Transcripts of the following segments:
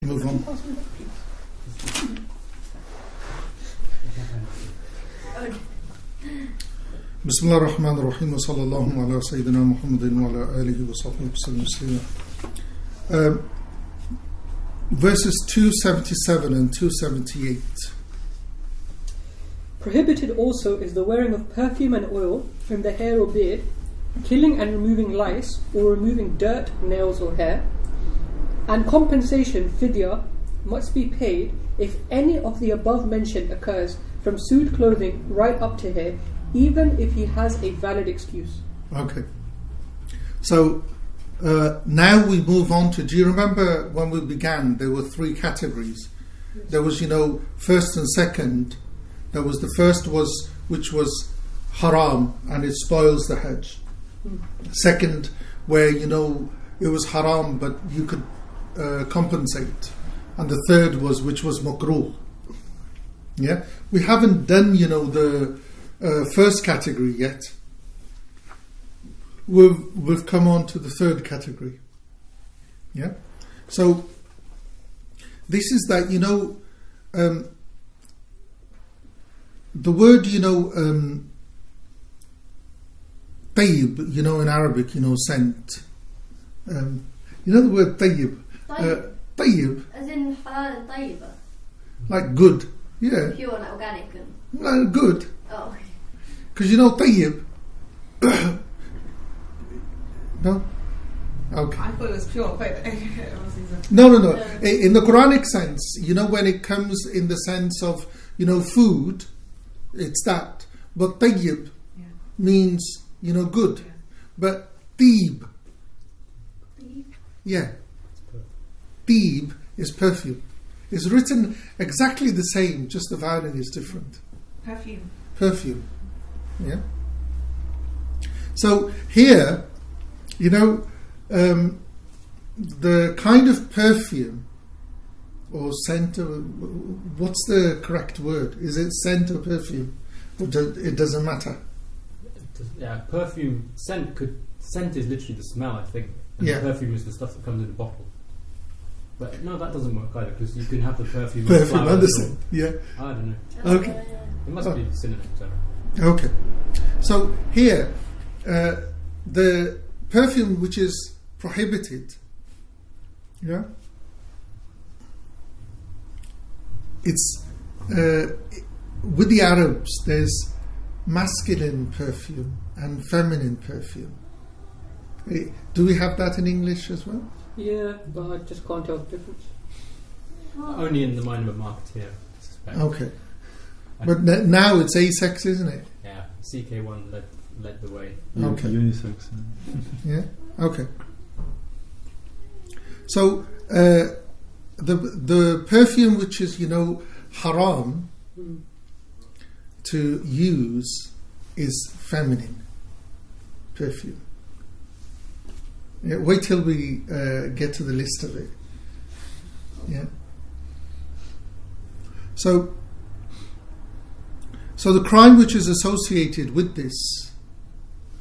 Move on. Bismillah ar-Rahman ar-Rahim wa sallallahu ala Sayyidina Muhammadin wa ala alihi wa sahbihi wa sallam. Verses 277 and 278. Prohibited also is the wearing of perfume and oil in the hair or beard, killing and removing lice, or removing dirt, nails or hair, and compensation, fidya, must be paid if any of the above mentioned occurs from suit clothing right up to hair, even if he has a valid excuse. Okay. So now we move on to, do you remember when we began there were three categories? Yes. There was, first and second. There was the first which was haram and it spoils the Hajj. Second, where it was haram but you could compensate. And the third which was makruh. Yeah, we haven't done the first category yet. We've come on to the third category. Yeah, so this is that the word tayyib, in Arabic, scent. The word tayyib. Tayyib. As in halal and tayyiba. Like good. Yeah. Pure and organic and... Well, good. Oh, okay. Because tayyib. No? Okay. I thought it was pure, but No. In the Quranic sense, when it comes in the sense of, food, it's that. But tayyib means, good. Yeah. But teeb. Yeah. Teeb is perfume. It's written exactly the same, just the vowel is different. Perfume. Yeah. So here, the kind of perfume or scent, what's the correct word? Is it scent or perfume? It doesn't matter. Yeah, perfume, scent is literally the smell, I think. And perfume is the stuff that comes in the bottle. But no, that doesn't work either, because you can have the perfume and the scent. Yeah. I don't know. Okay. It must be synonyms. Okay. So here, the perfume which is prohibited, it's with the Arabs there's masculine perfume and feminine perfume. Do we have that in English as well? Yeah, but I just can't tell the difference. Only in the mind of a marketeer, I suspect. Okay. But now it's A-sex, isn't it? Yeah, CK1 led the way. Okay. Unisex. Yeah. Okay. So the perfume which is haram to use is feminine perfume. Yeah, wait till we get to the list of it. Yeah. So the crime which is associated with this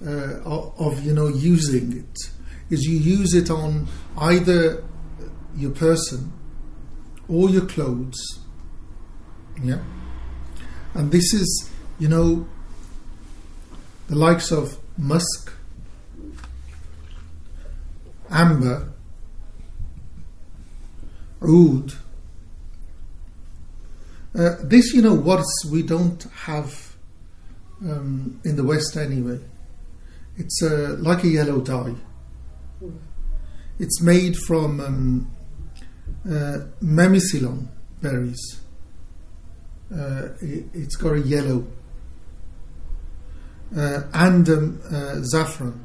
of using it is you use it on either your person or your clothes. Yeah. And this is the likes of musk, amber, oud. This, what we don't have in the West anyway. It's like a yellow dye. It's made from memicillon berries. It's got a yellow and saffron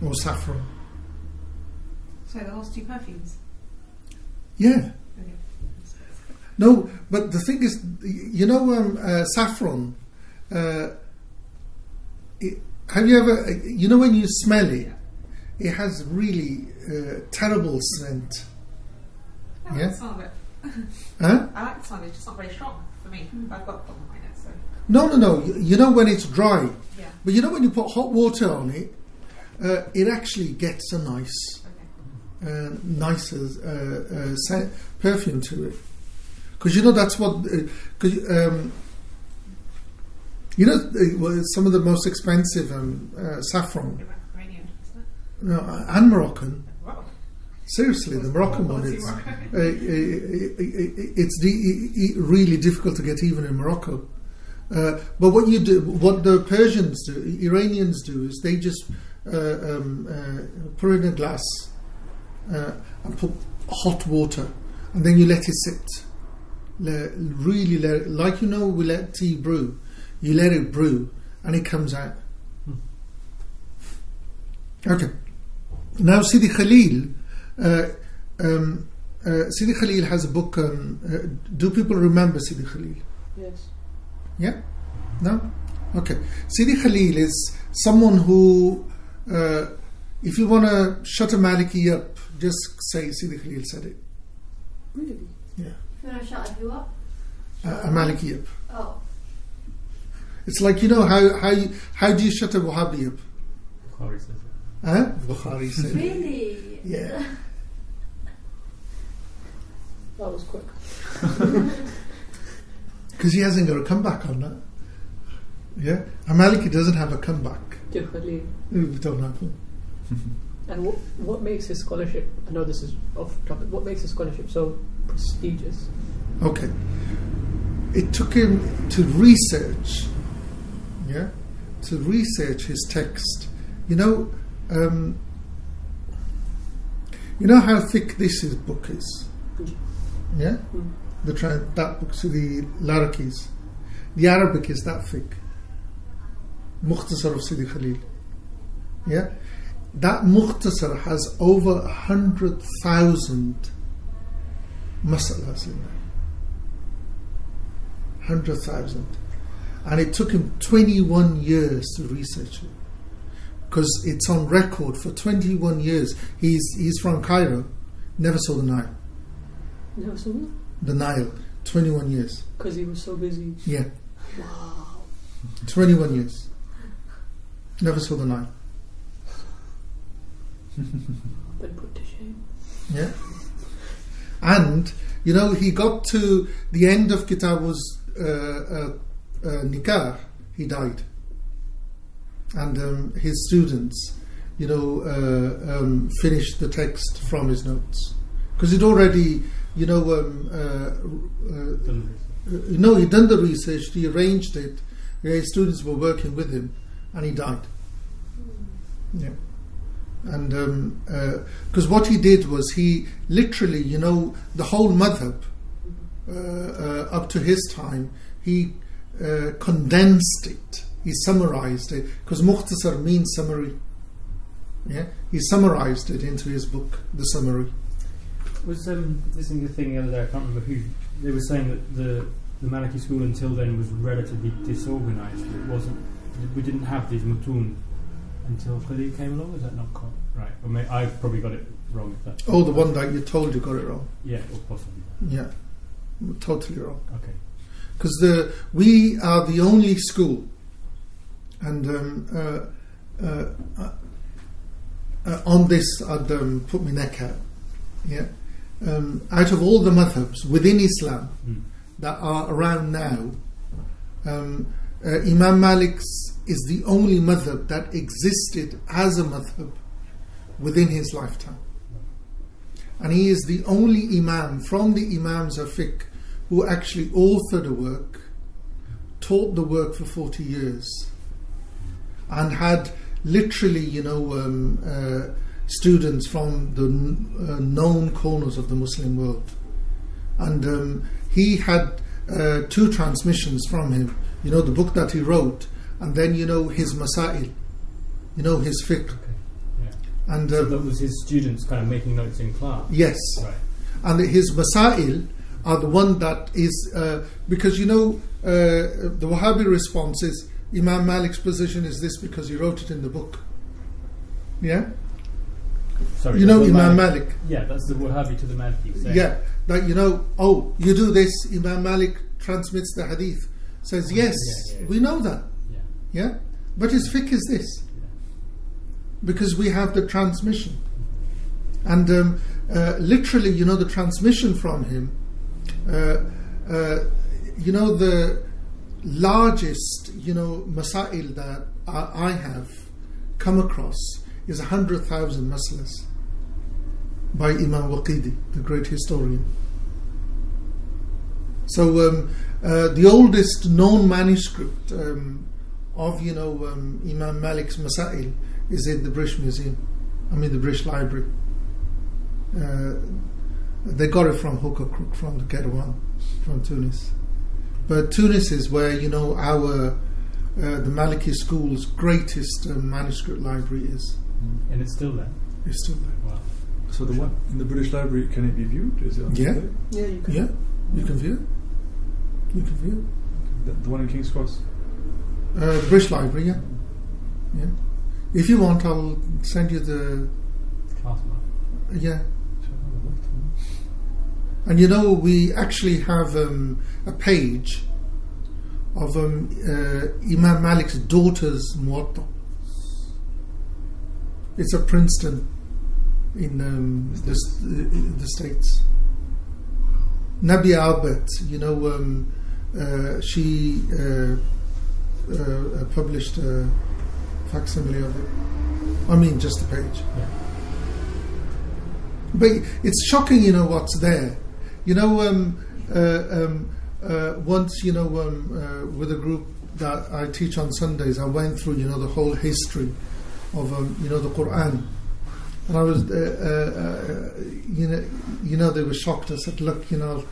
or saffron. So the last two perfumes? Yeah. Okay. No, but the thing is, saffron. Have you ever? When you smell it, it has really terrible scent. I like the smell of it. Huh? I like the smell. It's just not very strong for me. I've got a problem with it. So. No. When it's dry, yeah. But when you put hot water on it, it actually gets a nice nicer perfume to it. Because that's what. Some of the most expensive saffron. Iranian, isn't it? No, and Moroccan. Wow. Seriously, the Moroccan one is really difficult to get even in Morocco. But what the Persians do, Iranians do, is they just put it in a glass and put hot water, and then you let it sit. Really let it, like we let tea brew. You let it brew, and it comes out. Okay. Now Sidi Khalil. Sidi Khalil has a book. Do people remember Sidi Khalil? Yes. Yeah? No? Okay. Sidi Khalil is someone who, if you want to shut a Maliki up, just say Sidi Khalil said it. Really? Yeah. If you want to shut who up? A Maliki up. Oh. It's like, how do you shut a Wahhabi up? Bukhari says it. Huh? Bukhari said it. Really? Yeah. That was quick. Because he hasn't got a comeback on that. Yeah? A Maliki doesn't have a comeback. Definitely. We don't have one. And what makes his scholarship, I know this is off topic, what makes his scholarship so prestigious? Okay. It took him to research his text. You know how thick this book is? Yeah? That book, so the Larakis. The Arabic is that thick. Mukhtasar of Sidi Khalil. Yeah? That Mukhtasar has over 100,000 masalas in there. 100,000. And it took him 21 years to research it. Because it's on record for 21 years. He's from Cairo, never saw the Nile. Never saw that? The Nile, 21 years. Because he was so busy. Yeah. Wow. 21 years. Never saw the Nile. Been put to shame. Yeah. And, he got to the end of Kitab's Nikah, he died. And his students, finished the text from his notes. Because he'd already, he'd done the research, he arranged it, his students were working with him, and he died. Yeah. And because what he did was he literally, the whole madhab up to his time, he condensed it, he summarized it, because mukhtasar means summary. Yeah, he summarized it into his book, the summary. Was listening to the thing the other day, I can't remember who, they were saying that the Maliki school until then was relatively disorganised. We didn't have these mutun until Khalil came along. Is that not quite right? Or I've probably got it wrong. If that's the one that you told you got it wrong. Yeah, or possibly. Yeah, totally wrong. Okay. Because we are the only school, and on this I'd put my neck out. Yeah, out of all the madhabs within Islam that are around now, Imam Malik's is the only madhab that existed as a madhab within his lifetime, and he is the only imam from the imams of fiqh who actually authored a work, taught the work for 40 years, and had literally, students from the known corners of the Muslim world. And he had 2 transmissions from him. The book that he wrote, and then, his masail, his fiqh. Okay. Yeah. And so that was his students kind of making notes in class? Yes. Right. And his masail are the one that is, because the Wahhabi response is, Imam Malik's position is this because he wrote it in the book. Yeah? Sorry, Imam Malik. Yeah, that's the Wahhabi to the Maliki saying. Yeah, that you do this, Imam Malik transmits the hadith. Says, yes, we know that. Yeah? But his fiqh is this. Yeah. Because we have the transmission. And literally, the transmission from him, the largest, masail that I have come across is 100,000 mas'alas by Imam Waqidi, the great historian. So the oldest known manuscript of Imam Malik's Masail is in the British Museum. The British Library. They got it from hook or crook from the Kairouan, from Tunis. But Tunis is where the Maliki school's greatest manuscript library is. And it's still there. It's still there. Wow. So the one in the British Library, can it be viewed? Is it on Yeah. display? Yeah, you can. Yeah, you can view it. You can view it. The one in King's Cross. British Library, yeah. If you want, I'll send you the. Class mark. Yeah. And we actually have a page of Imam Malik's daughter's Muwatta. It's at Princeton in the States. Nabi Albert, she published a facsimile of it. Just a page. Yeah. But it's shocking, what's there. Once, with a group that I teach on Sundays, I went through, the whole history of, the Quran. And I was, they were shocked. I said, look, I'll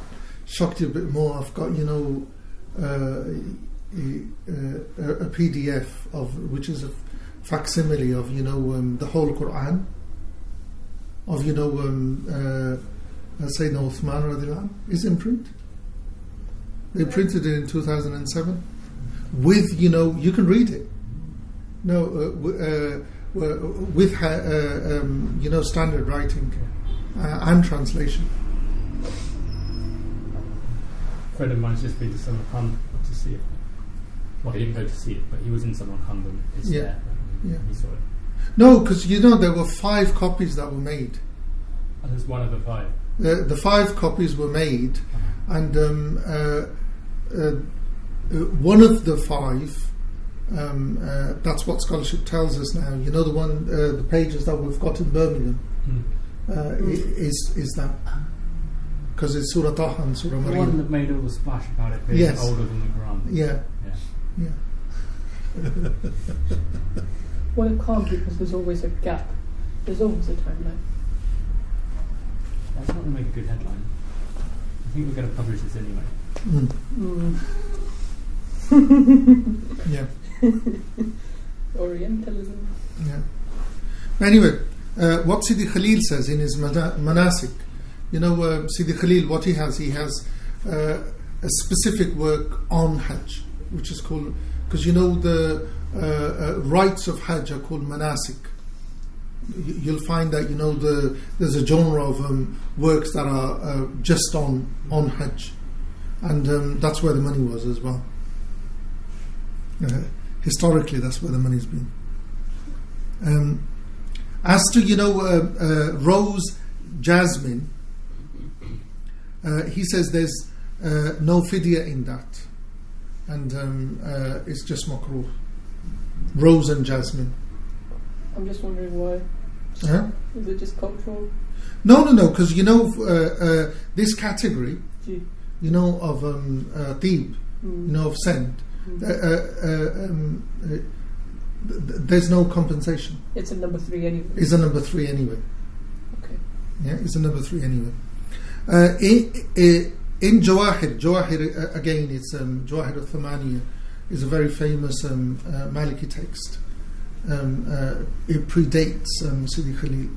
shock you a bit more. I've got, a PDF which is a facsimile of, the whole Quran. Of Sayyidina Uthman radiallahu anhu is in print. They printed it in 2007 with you can read it. With standard writing and translation. A friend of mine's just been to Samarkand to see it. Well, he didn't go to see it, but he was in Samarkand and it's there. Yeah. He saw it. No, because there were 5 copies that were made. And there's one of the 5. The 5 copies were made, and one of the 5. That's what scholarship tells us now. The one, the pages that we've got in Birmingham, is that because it's Surah Taha and Surah The Maryam. one that made all the splash about it being Yes. older than the Quran. Yeah. Well, it can't because there's always a gap. There's always a timeline. That's not going to make a good headline. I think we're going to publish this anyway. Yeah. Orientalism. Yeah. Anyway, what Sidi Khalil says in his Manasik, Sidi Khalil, what he has a specific work on Hajj, which is called, because the rites of Hajj are called Manasik. You'll find that there's a genre of works that are just on Hajj, and that's where the money was as well. Historically, that's where the money's been. As to rose, jasmine, he says there's no fidya in that, and it's just makruh. Rose and jasmine. I'm just wondering why. Huh? Is it just cultural? No, because this category, Gee. of tib, of scent, there's no compensation. It's a number 3 anyway. It's a number 3 anyway. Okay. Yeah, it's a number 3 anyway. In Jawahir again, it's Jawahir al-Thamaniya is a very famous Maliki text. It predates Sidi Khalil.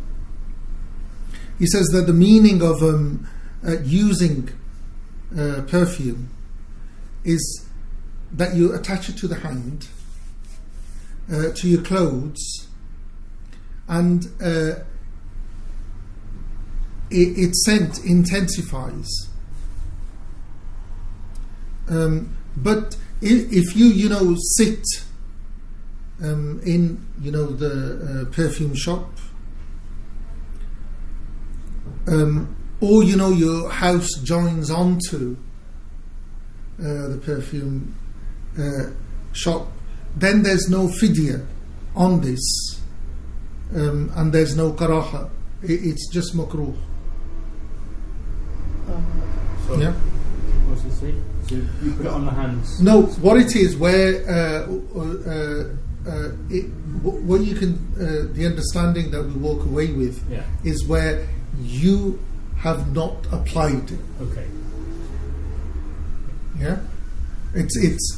He says that the meaning of using perfume is that you attach it to the hand, to your clothes, and its scent intensifies. But if you sit in the perfume shop, or your house joins onto the perfume shop, then there's no fidya on this, and there's no karaha. It's just makruh. So Yeah. what's it say? So you put it on the hands. No, what it is, where what you can, the understanding that we walk away with Yeah. is where you have not applied it. Okay. Yeah, it's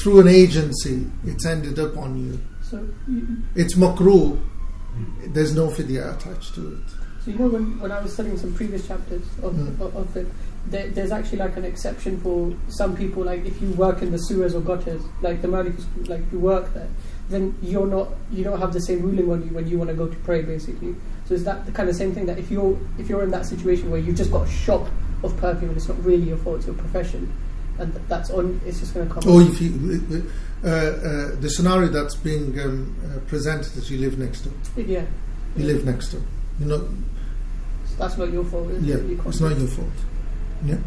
through an agency. It's ended up on you. So It's makruh. There's no fidya attached to it. So when I was studying some previous chapters of it, there's actually like an exception for some people. Like if you work in the sewers or gutters, like the Maliki school, like if you work there, then you don't have the same ruling on you when you want to go to pray, basically. So is that the kind of same thing, that if you're in that situation where you've just got a shop of perfume and it's not really your fault, it's your profession, and that's on, it's just going to come. Or if you, the scenario that's being presented is you live next door. Yeah. You live next door. So that's not your fault. Yeah, it's not your fault. Yeah.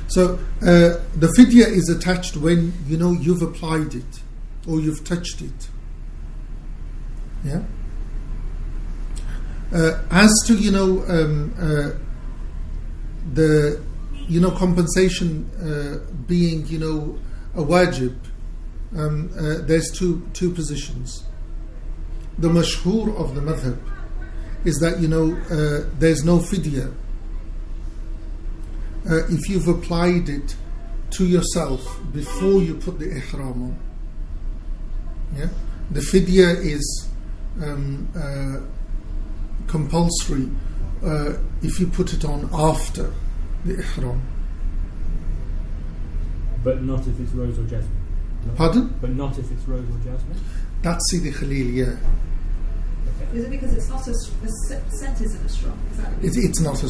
So the fidya is attached when you've applied it or you've touched it. Yeah. As to the compensation being a wajib, there's two positions. The mashhur of the madhab is that there's no fidya if you've applied it to yourself before you put the ihram on. Yeah, the fidya is compulsory if you put it on after the ihram. But not if it's rose or jasmine. No? Pardon? But not if it's rose or jasmine. That's Sidi Khalil. Yeah. Okay. Is it because it's not the scent isn't as strong? Is that the reason? It's not a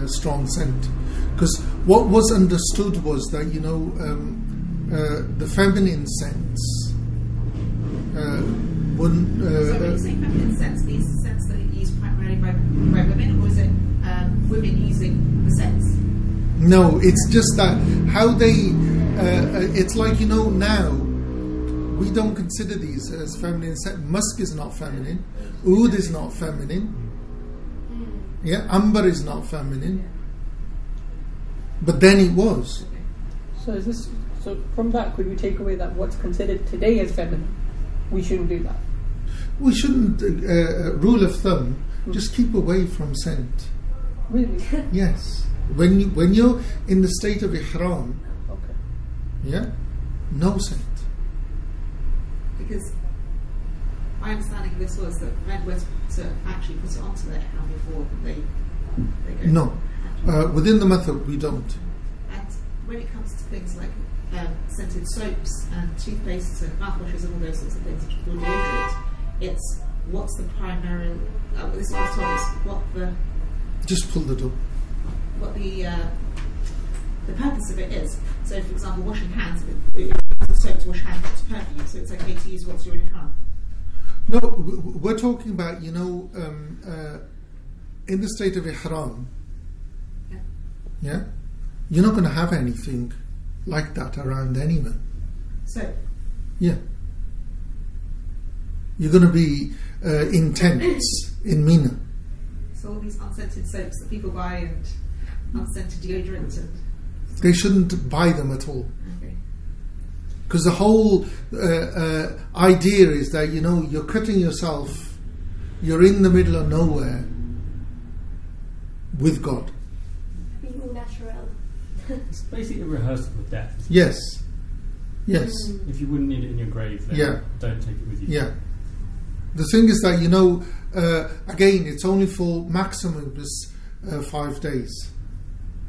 strong scent, because what was understood was that the feminine scents wouldn't. So when you say feminine scents, these scents that are used primarily by women, or is it women using the scents? No, it's just that how they. It's like now. We don't consider these as feminine scents. Musk is not feminine. Oud is not feminine. Yeah, amber is not feminine. But then it was. So from that, could we take away that what's considered today as feminine, we shouldn't do that? We shouldn't. Rule of thumb: just keep away from scent. Really? Yes. When you're in the state of ihram, Okay. yeah, no scent. Because my understanding of this was that men were to actually put it onto their hand before they go. No. Within the method, we don't. And when it comes to things like scented soaps and toothpastes and mouthwashes and all those sorts of things, or deodorant, it's what's the primary. This is what I was told, is what the Just pull the door. what the purpose of it is. So, for example, washing hands, it soap to wash hands, not to perfume, so it's okay to use what's already hand. No, we're talking about in the state of ihram. Yeah. Yeah, you're not going to have anything like that around anywhere. So, Yeah, you're going to be in tents in Mina. so all these unscented soaps that people buy and unscented deodorant and They shouldn't buy them at all. okay. Because the whole idea is that you're cutting yourself, you're in the middle of nowhere with God. Being all natural. It's basically a rehearsal of death. isn't it? Yes, yes, If you wouldn't need it in your grave, then Yeah. don't take it with you. yeah. The thing is that again, it's only for maximum is 5 days.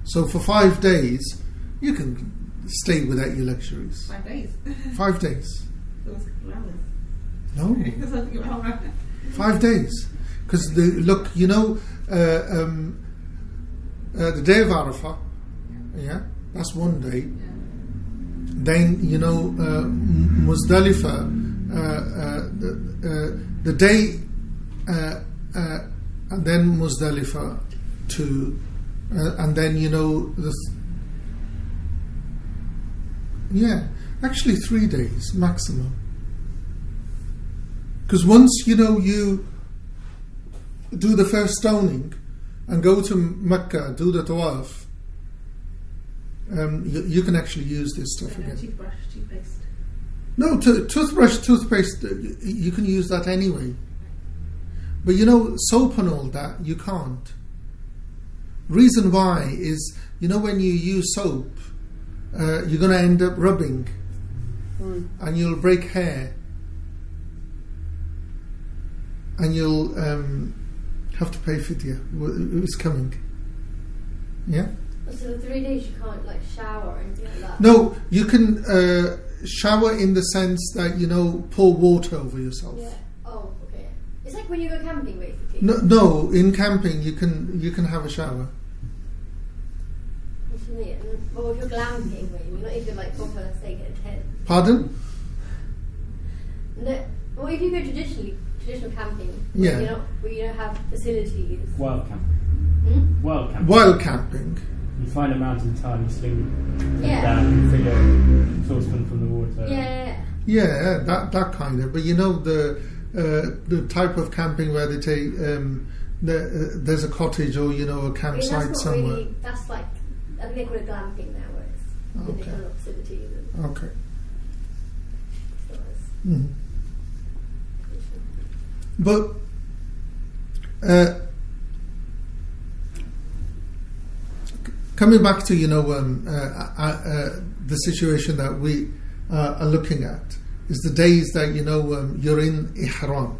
So for 5 days, you can stay without your luxuries. 5 days. 5 days. It was a couple of hours. No. Because I think about that. 5 days. Because the day of Arafah, yeah, that's one day. Yeah. Then Muzdalifah, the day and then Muzdalifah 2, and then actually 3 days maximum. Because once you do the first stoning and go to Mecca, do the tawaf, you can actually use this stuff again. Toothbrush, toothpaste. No, toothbrush, toothpaste, you can use that anyway. But soap and all that, you can't. Reason why is, when you use soap, you're going to end up rubbing and you'll break hair and you'll have to pay fidya. It's coming. Yeah? So 3 days you can't shower or anything like that? No, you can shower in the sense that, pour water over yourself. Yeah. Oh, okay. It's like when you go camping, basically. No, in camping you can have a shower. Well, if you're glamping, maybe not if you're proper, say, get a tent. Pardon? No. Well, if you go traditional camping, yeah, where you don't have facilities. Wild camping. Wild camping. You find a mountain top and sling Yeah. down and fill a saucepan from the water. Yeah, that kind of. But the type of camping where they take there's a cottage or a campsite that's somewhere. Really, that's I think they call it glamping now, where it's different facilities. And Okay. stores. But coming back to the situation that we are looking at is the days that you're in ihram,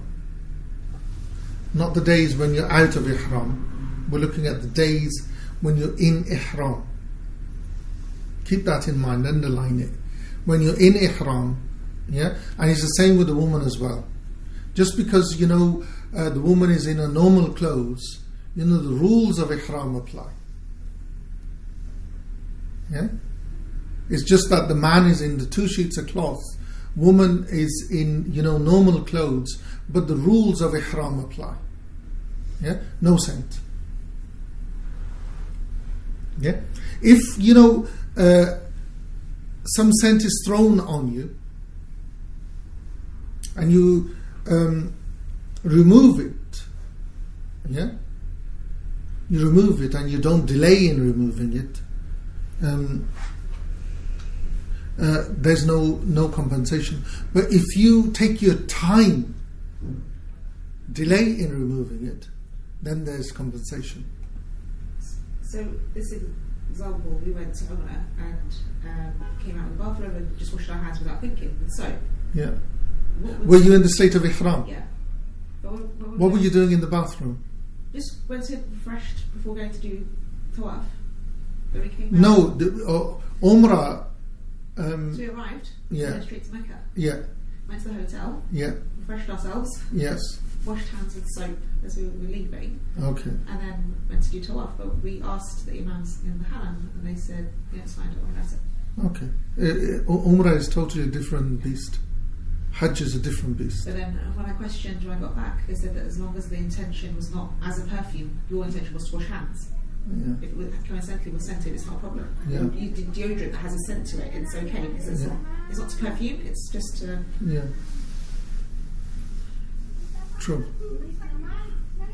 not the days when you're out of ihram. We're looking at the days when you're in ihram. Keep that in mind, underline it. When you're in ihram, yeah, and it's the same with the woman as well. Just because the woman is in a normal clothes, the rules of ihram apply. Yeah, it's just that the man is in the 2 sheets of cloth, woman is in normal clothes, but the rules of ihram apply. Yeah, no scent. Yeah, if some scent is thrown on you and you remove it, yeah, you remove it and you don't delay in removing it, there's no compensation. But if you take your time, delay in removing it, then there's compensation. So this example, we went to Umrah and came out of the bathroom and just washed our hands without thinking with soap. Yeah. Were you in the state of ihram? Yeah. What were you doing in the bathroom? Just went to refreshed before going to do tawaf. Then we came out. No, Umrah. So we arrived. Yeah. Went straight to Mecca. Yeah. Went to the hotel. Yeah. Refreshed ourselves. Yes. Washed hands with soap as we were leaving. Okay. And then went to do tawaf. But we asked the imams in the haram, and they said, "Yeah, it's fine. Don't worry about it." Okay. Umrah is totally a different beast. Hajj is a different beast. But then when I questioned when I got back, they said that as long as the intention was not as a perfume, your intention was to wash hands. Yeah. If it coincidentally was scented, it's not a problem. Yeah. You did deodorant that has a scent to it, it's okay because it's not to perfume, it's just to... Yeah. True.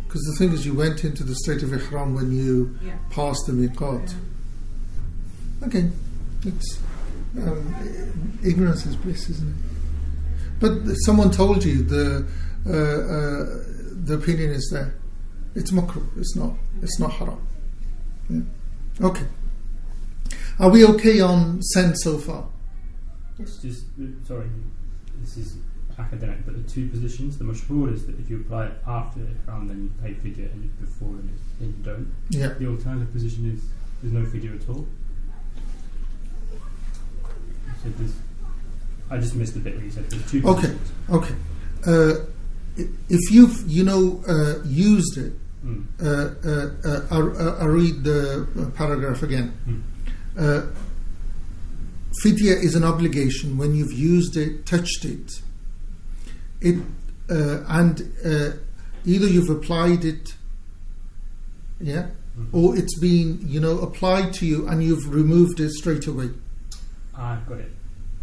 Because the thing is, you went into the state of ihram when you passed the miqat. Yeah. Okay. It's ignorance is bliss, isn't it? But someone told you the opinion is there. It's makruh. It's not haram. Yeah. Okay. Are we okay on scent so far? It's just sorry. This is academic, but the 2 positions. The mashhur is that if you apply it after ihram, then you pay fidya, and before then you don't. Yeah. The alternative position is there's no fidya at all. So I just missed the bit where you said there's 2 positions. Okay. If you've used it, I'll read the paragraph again. Fidya is an obligation when you've used it, touched it, and either you've applied it yeah, or it's been, you know, applied to you and you've removed it straight away. I've got it.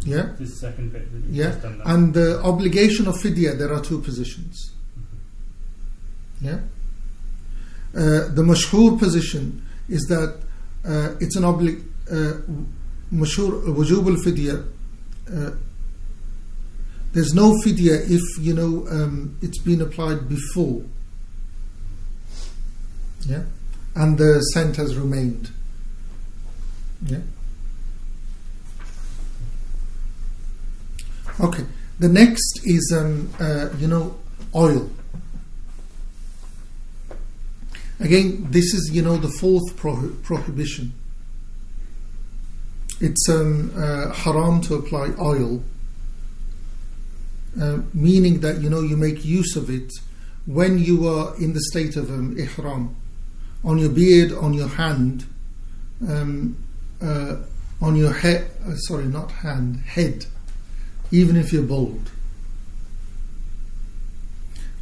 Yeah. This second bit that you've Yeah, just done that. and the obligation of fidya, there are two positions. Yeah. The mashhur position is that it's an mashhur wujub al-fidya. There's no fidya if, you know, it's been applied before. Yeah, and the scent has remained. Yeah. Okay. The next is you know, oil. Again, this is, you know, the fourth prohibition. It's haram to apply oil, meaning that, you know, you make use of it when you are in the state of ihram, on your beard, on your hand, on your head. Sorry, not hand, head. Even if you're bald,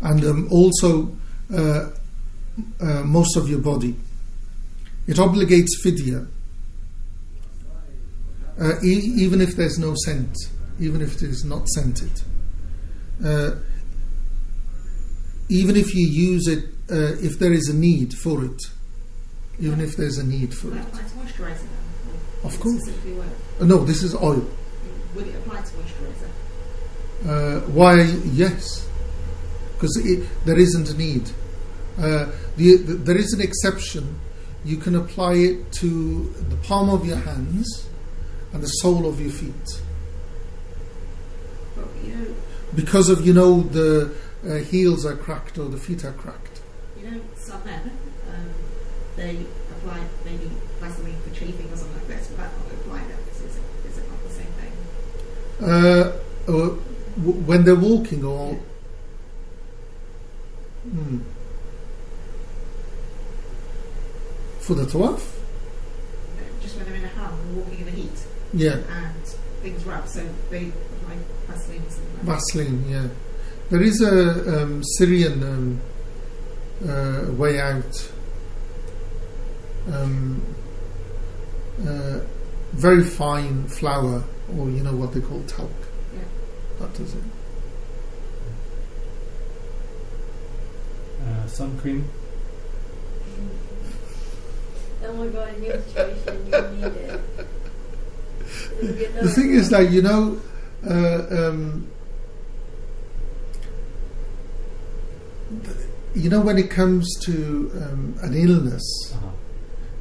and also most of your body. It obligates fidya, even if there's no scent, even if it is not scented, even if you use it, if there is a need for it, even if there's a need for it. Of course. No, this is oil. Would it apply to moisturiser? Why? Yes, because there isn't a need. There is an exception. You can apply it to the palm of your hands and the sole of your feet. But, you know, because of, you know, the heels are cracked or the feet are cracked. You know, some men, they apply maybe Vaseline for chafing or something like this, but that not apply that. Is it not the same thing? When they're walking, or for the tawaf? Just when they're in a haram, walking in the heat. Yeah. And things rub, so they apply Vaseline or something like that. Vaseline, yeah. There is a Syrian way out. Very fine flour, or, you know, what they call talc. Yeah. That does it. Sun cream. Oh my god, in your situation, you need it. The thing is that, you know, when it comes to an illness,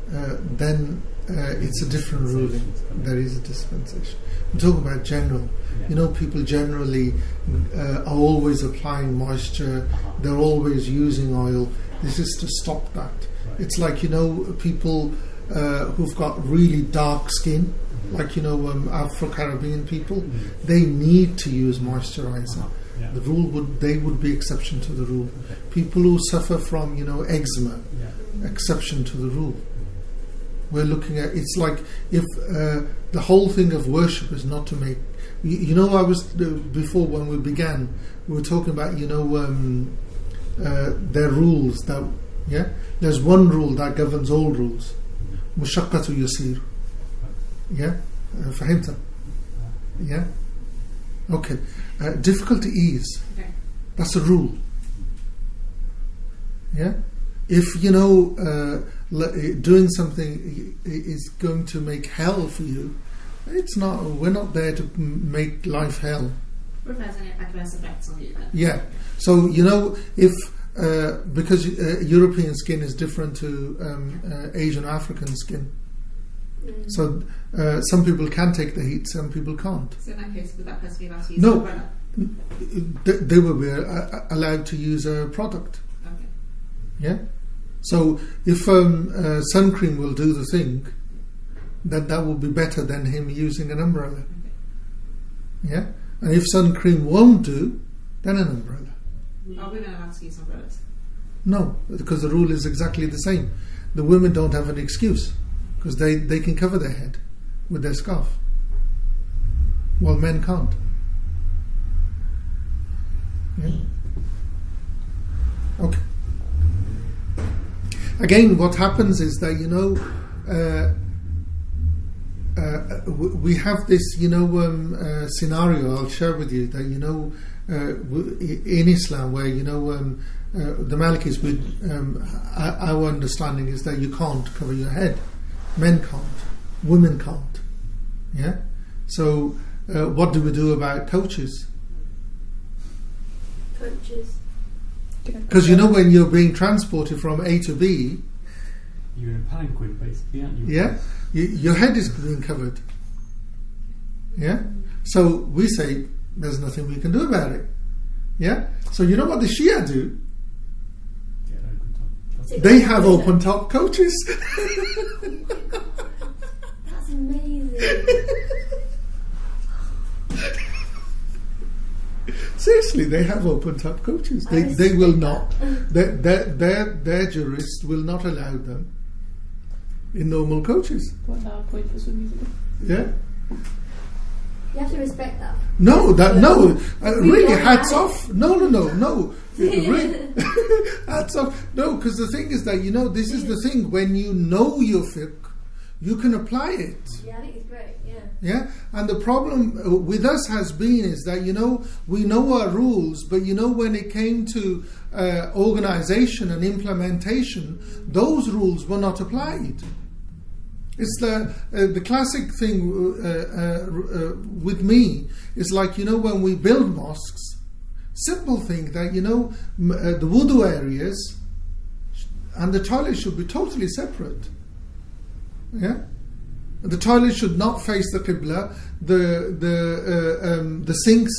then it's a different ruling. There is a dispensation. I'm talking about general. Yeah. You know, people generally are always applying moisture. They're always using oil. This is to stop that. Right. It's like, you know, people who've got really dark skin, like, you know, Afro-Caribbean people, they need to use moisturizer. Yeah. The rule would be exception to the rule. Okay. People who suffer from, you know, eczema, exception to the rule. We're looking at, it's like if the whole thing of worship is not to make, you know, I was before when we began, we were talking about, you know, their rules that, yeah, there's one rule that governs all rules. Mushaqqatu yasir. Yeah, fahimta. Yeah, okay. Difficulty ease. Okay. That's a rule. Yeah, if, you know, doing something is going to make hell for you, it's not. We're not there to make life hell. What if there's any adverse effects on you then? Yeah. So, you know, if because European skin is different to Asian African skin, so some people can take the heat, some people can't. So in that case, would that person be allowed to use No. an umbrella? They will be allowed to use a product. Okay. Yeah. So if sun cream will do the thing, then that will be better than him using an umbrella. Okay. Yeah. And if sun cream won't do, then an umbrella. Are women allowed to use umbrellas? No, because the rule is exactly the same. The women don't have an excuse because they can cover their head with their scarf, while men can't. Yeah. Okay. Again, what happens is that, we have this, scenario I'll share with you that, in Islam where, the Malikis, our understanding is that you can't cover your head. Men can't. Women can't. Yeah? So, what do we do about coaches? Coaches. Because when you're being transported from A to B, you're in a palanquin, basically, aren't you? Yeah, your head is being covered. Yeah, so we say there's nothing we can do about it. Yeah, so you know what the Shia do? They have open top coaches. That's amazing. Seriously, they have open top coaches. They will not. Their jurist will not allow them in normal coaches. What now? Point for some reason. Yeah. You have to respect that. Really, hats off. No. Really, hats off. No, because the thing is that this is the thing. When you know your fiqh, you can apply it. Yeah, I think it's great. Yeah, and the problem with us has been is that we know our rules, but when it came to organisation and implementation, those rules were not applied. It's the classic thing with me is like when we build mosques, simple thing that the wudu areas and the toilet should be totally separate. Yeah. The toilet should not face the qibla. The sinks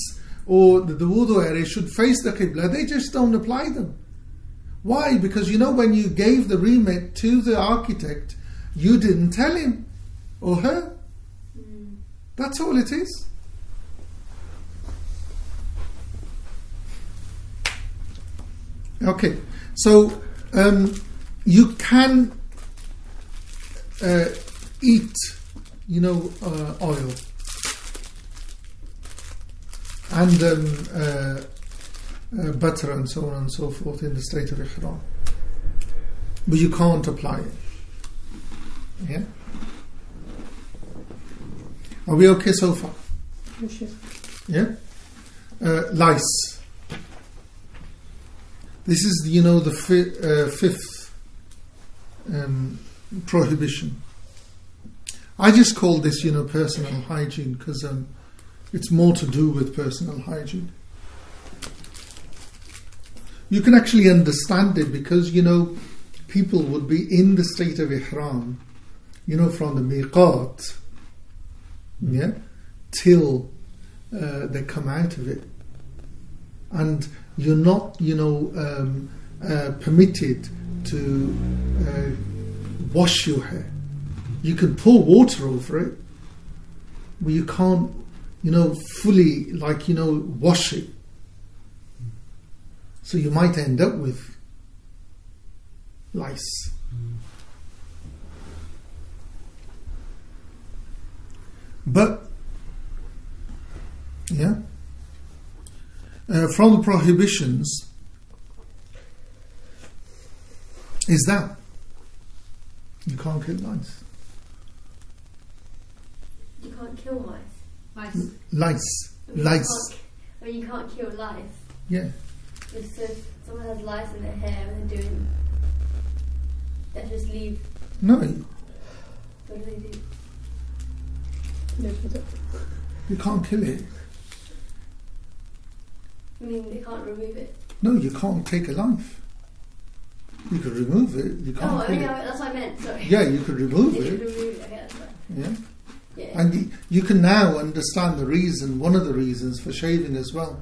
or the wudu area should face the qibla. They just don't apply them. Why? Because when you gave the remit to the architect, you didn't tell him or her. That's all it is. Okay, so you can eat, oil and butter and so on and so forth in the state of ihram, but you can't apply it. Yeah. Are we okay so far? Yeah. Lice. This is the fifth prohibition. I just call this personal hygiene because it's more to do with personal hygiene. You can actually understand it because people would be in the state of ihram, from the miqat, yeah, till they come out of it, and you're not permitted to wash your hair. You can pour water over it, but you can't fully wash it, so you might end up with lice. But from the prohibitions is that you can't kill lice. You can't kill mice. Lice. You can't kill lice. Yeah. Just so if someone has lice in their hair and they just leave. No. What do they do? Live with it. You can't kill it. I mean, they can't remove it. No, you can't take a life. You could remove it. You can't kill it. That's what I meant. Sorry. Yeah, you could remove it. You could remove it. Okay, that's right. Yeah. Yeah. And you can now understand the reason, one of the reasons for shaving as well.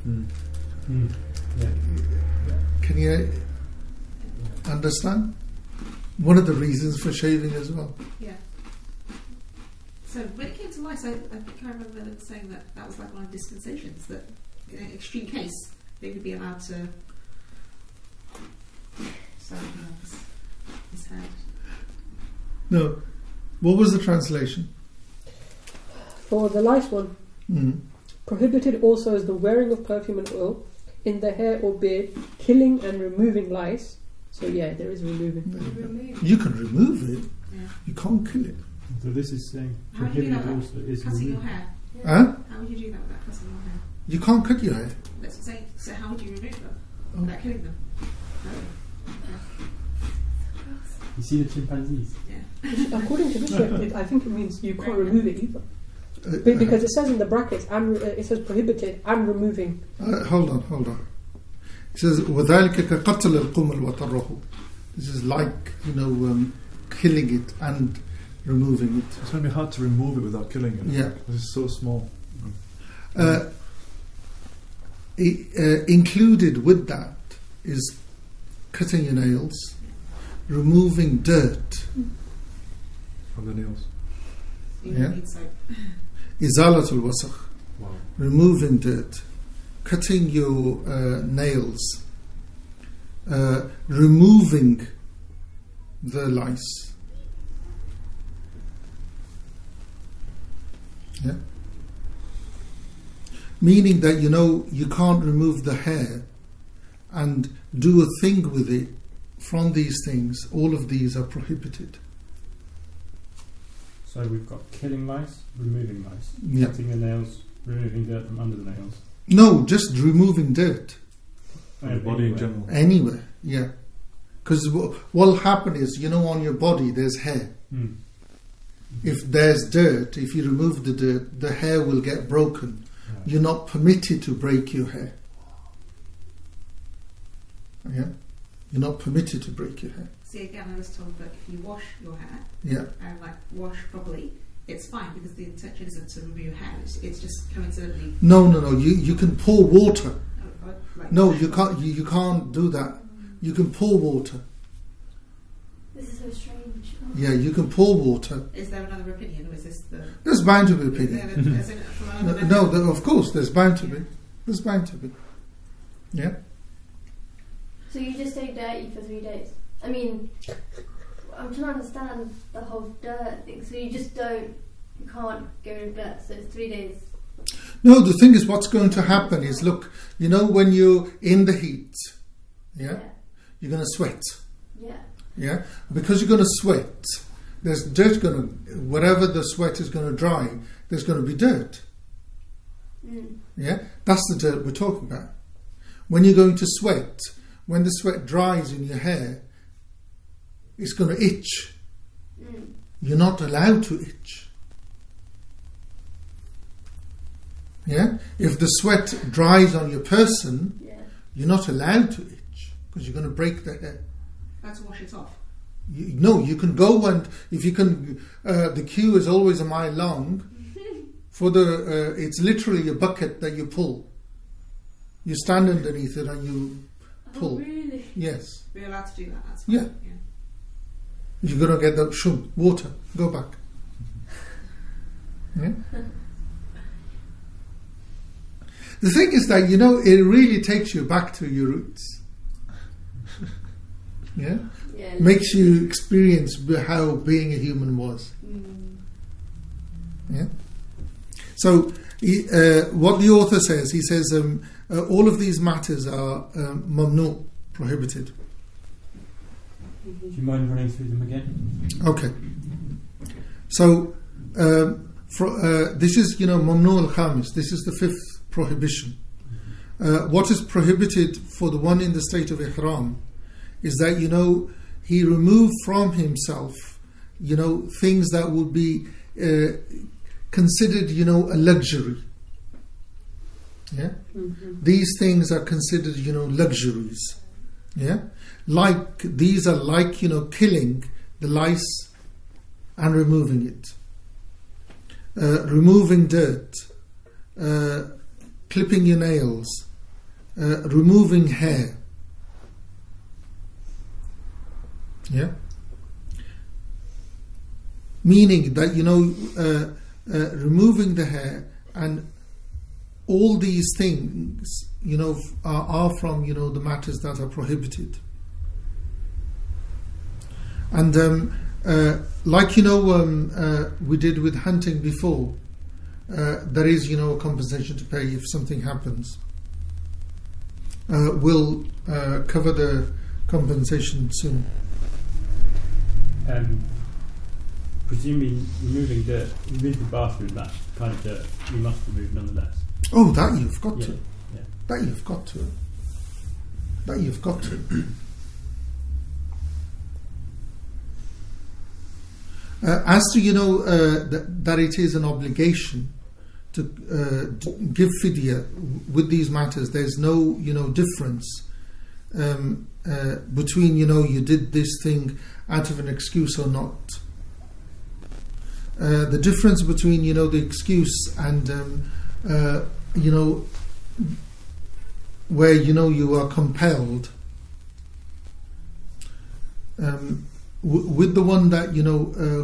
Yeah. Can you understand? One of the reasons for shaving as well. Yeah. So when it came to lice, I think I remember them saying that was like one of the dispensations, that in an extreme case they would be allowed to. Sorry, his head. No. What was the translation? For the lice one, prohibited also is the wearing of perfume and oil in the hair or beard, killing and removing lice. So yeah, there is removing. Remove. You can remove it. Yeah. You can't kill it. So this is saying How would you do that prohibited with also is cutting your removed. hair? Huh? How would you do that without cutting your hair? You can't cut your hair. That's what I'm saying. So how would you remove them Oh. without killing them? You see the chimpanzees? Yeah. According to this, I think it means you can't remove it either. Uh, Because it says in the brackets, and it says prohibited and removing. hold on. It says وَذَلِكَ كَقَتْلِ الْقُمَلْ وَطَرَّهُ. This is like, killing it and removing it. It's going to be hard to remove it without killing it. Yeah. Because it's so small. Included with that is cutting your nails, removing dirt, From the nails. You Yeah. need soap. izalatul wasakh, Wow. removing dirt, cutting your nails, removing the lice. Yeah. Meaning that you can't remove the hair and do a thing with it from these things. All of these are prohibited. So we've got killing lice, removing lice, Yeah. cutting the nails, removing dirt from under the nails. No, just removing dirt From the body in general. anywhere. Yeah. Because what'll happen is, on your body there's hair. Hmm. If there's dirt, if you remove the dirt, the hair will get broken. Right. You're not permitted to break your hair. Yeah? You're not permitted to break your hair. See, again, I was told that if you wash your hair Yeah. and wash properly, it's fine because the intention isn't to remove your hair. It's just coincidentally. No. You can pour water. Like No, you can't. You can't do that. You can pour water. This is so strange. Oh. Yeah, you can pour water. Is there another opinion, or is this the? There's bound to be Is opinion. there, is it from another No, method? of course, there's bound to be. There's bound to be. Yeah. So you just stay dirty for 3 days? I mean, I'm trying to understand the whole dirt thing. So you can't get rid of dirt. So it's 3 days. No, the thing is, what's going to happen is, look, when you're in the heat, yeah, you're going to sweat. Yeah. Yeah, because you're going to sweat, there's dirt wherever the sweat is going to dry, there's going to be dirt. Mm. Yeah, that's the dirt we're talking about. When you're going to sweat, when the sweat dries in your hair, it's going to itch. Mm. You're not allowed to itch. Yeah, if the sweat dries on your person, Yeah. you're not allowed to itch because you're going to break the hair. Let's wash it off. No, you can go and if you can. The queue is always a mile long. For it's literally a bucket that you pull. You stand underneath it and you pull. Oh, really? Yes, We're allowed to do that. That's fine. Yeah. you're gonna get the water. Go back. Yeah. The thing is that it really takes you back to your roots. Yeah. Yeah. Makes you experience how being a human was. Mm. Yeah. So, what the author says, he says, all of these matters are mamnu, prohibited. Do you mind running through them again? Okay. So, this is, mamnu al-khamis. This is the fifth prohibition. What is prohibited for the one in the state of ihram is that, he removed from himself, things that would be considered, a luxury. Yeah? Mm-hmm. These things are considered, luxuries. Yeah? These are like, killing the lice and removing it. Removing dirt, clipping your nails, removing hair. Yeah, meaning that removing the hair and all these things are from the matters that are prohibited. And we did with hunting before, there is a compensation to pay if something happens. We'll cover the compensation soon. Presumably removing dirt with the bathroom, that kind of dirt, you must remove nonetheless. Oh, that you've got to. Yeah. That you've got to. That you've got to. As to, that it is an obligation to give fidya with these matters, there's no, difference between, you did this thing out of an excuse or not. The difference between, the excuse and, where, you are compelled, with the one that,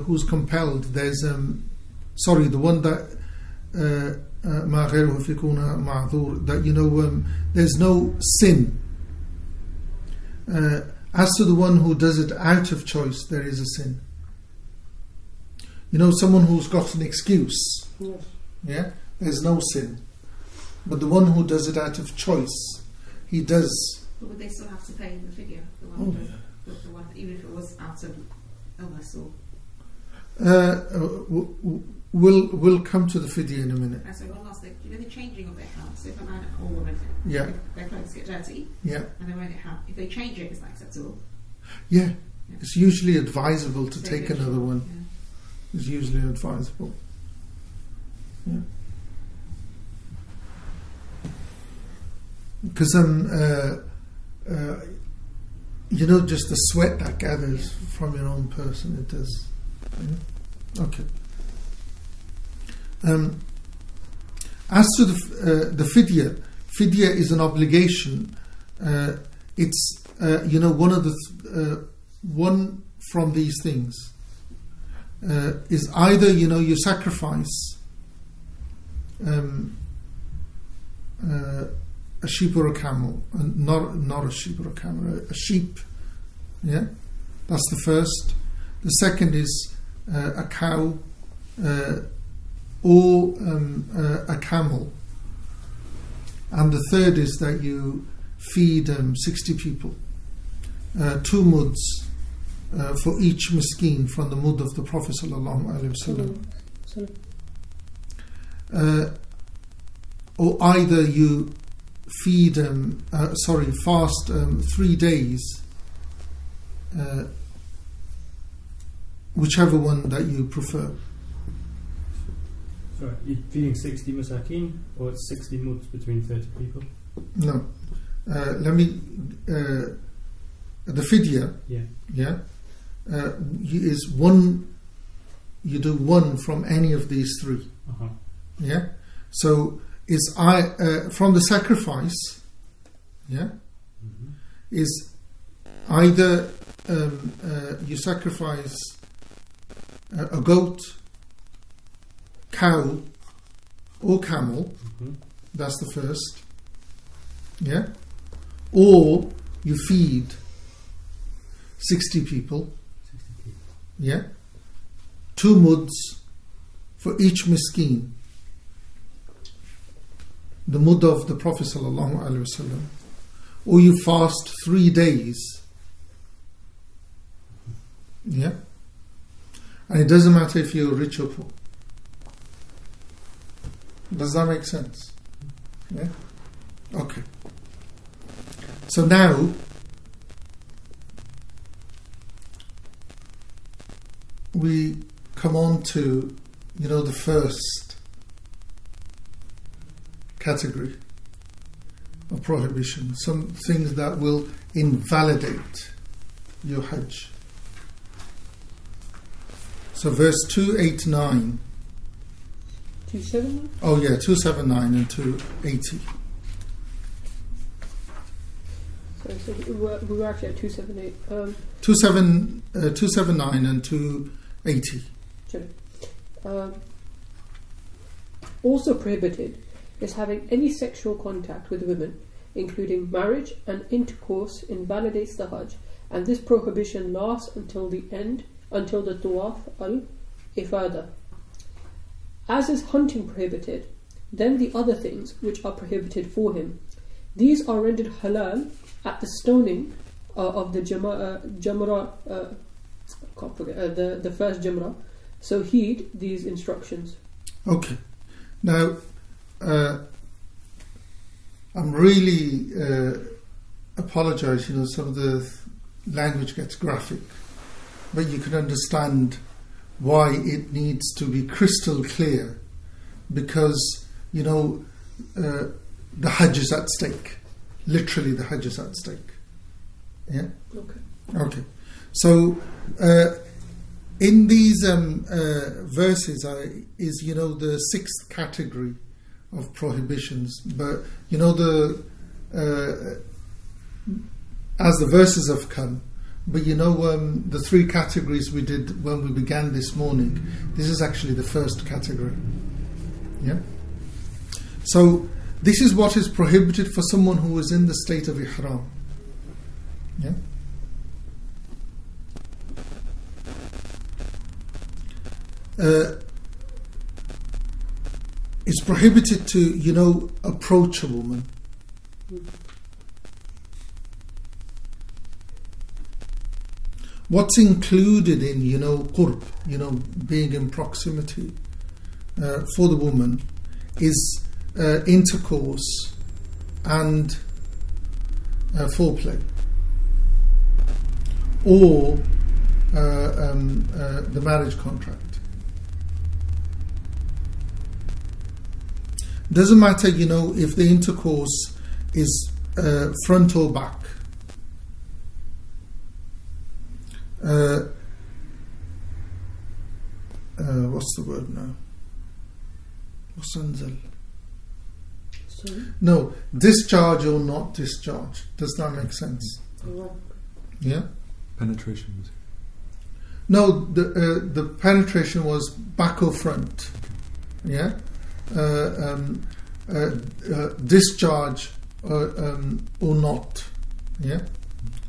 who's compelled, there's, the one that, that, there's no sin. As to the one who does it out of choice, there is a sin. Someone who's got an excuse, yeah, there's no sin. But the one who does it out of choice, he does. But would they still have to pay the figure? The one, even if it was out of illness or? We'll come to the fidya in a minute. So one last thing, the changing of their house. So if a man or woman, if their clothes get dirty, and they wear it out, if they change it, it's not acceptable. Yeah, it's usually advisable to take another one. Yeah. It's usually advisable. Yeah. Because just the sweat that gathers from your own person, it does. Yeah? Okay. As to the fidya is an obligation. It's one of the one from these things is either you sacrifice a sheep or a camel, not a sheep or a camel, a sheep. Yeah, that's the first. The second is a cow or a camel, and the third is that you feed 60 people, 2 muds for each miskin from the mud of the Prophet sallallahu alaihi wasallam. Or either you feed fast 3 days, whichever one that you prefer. Sorry, you're feeding 60 masakin, or it's 60 muds between 30 people? No. Let me the fidya is one. You do one from any of these 3. Yeah, so is from the sacrifice, is either you sacrifice a goat, cow or camel, that's the first, or you feed 60 people, 2 muds for each miskin, the mud of the Prophet sallallahu alaihi wasallam, or you fast 3 days, and it doesn't matter if you're rich or poor. Does that make sense? Yeah. Okay. So now we come on to the first category of prohibition, some things that will invalidate your Hajj. So verse 289. 279? Oh yeah, 279 and 280. So we were actually at 278. 279 and 280. Also prohibited is having any sexual contact with women, including marriage and intercourse, invalidates the Hajj, and this prohibition lasts until the Tawaf al-Ifada. As is hunting prohibited, then the other things which are prohibited for him. These are rendered halal at the stoning of the jamra, can't forget, the first jamra. So heed these instructions. Okay. Now, I'm really apologise. Some of the language gets graphic, but you can understand why it needs to be crystal clear, because the Hajj is at stake. Literally, the Hajj is at stake. Yeah. Okay. So, in these verses is the sixth category of prohibitions, but as the verses have come, but the three categories we did when we began this morning, this is actually the first category. Yeah. So this is what is prohibited for someone who is in the state of ihram. Yeah. It's prohibited to, approach a woman. What's included in, qurb, being in proximity for the woman is intercourse and foreplay, or the marriage contract. Doesn't matter, if the intercourse is front or back. What's the word now? Musanzal. No, discharge or not discharge. Does that make sense? Yeah. Penetration. No, the penetration was back or front. Yeah. Discharge or not. Yeah.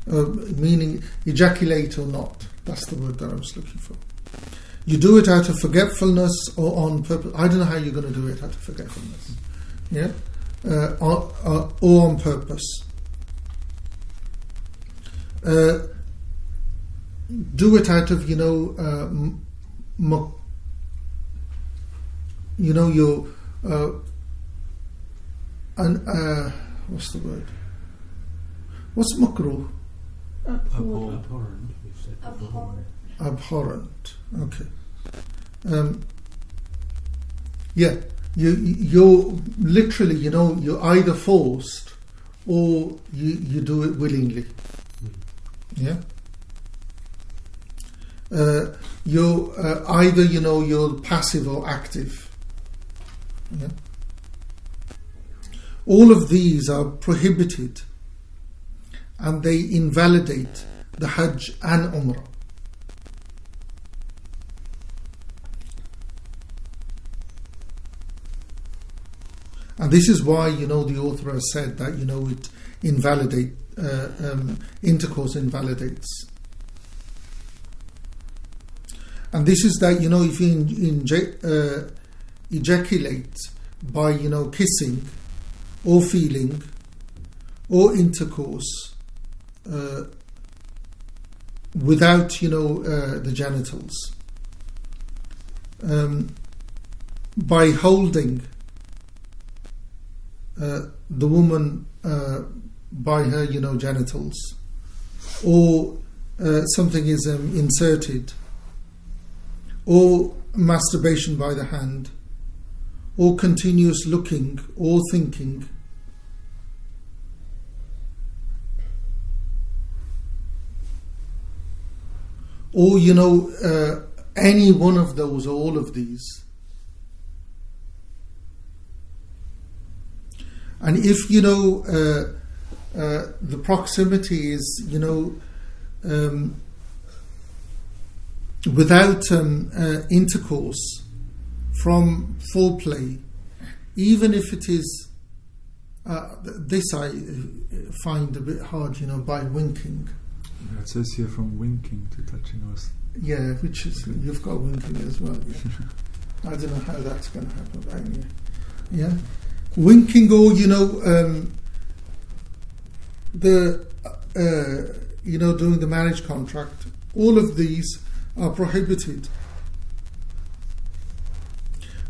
Meaning ejaculate or not. That's the word that I was looking for. You do it out of forgetfulness or on purpose. I don't know how you're going to do it out of forgetfulness. Yeah. Or on purpose. Do it out of your what's the word? What's makruh? Abhorrent. Okay. Yeah. You're literally, you're either forced or you do it willingly. Yeah. You're either, you're passive or active. Yeah. All of these are prohibited, and they invalidate the Hajj and Umrah. And this is why, the author has said that, it invalidates, intercourse invalidates. And this is that, if you ejaculate by, kissing or feeling or intercourse without, the genitals, by holding the woman by her, genitals, or something is inserted, or masturbation by the hand, or continuous looking or thinking, or any one of those or all of these. And if the proximity is without intercourse from foreplay, even if it is this I find a bit hard, by winking. Yeah, it says here from winking to touching us. Yeah, which is, you've got winking as well. Yeah. I don't know how that's going to happen, but anyway. Yeah. Winking, or doing the marriage contract, all of these are prohibited.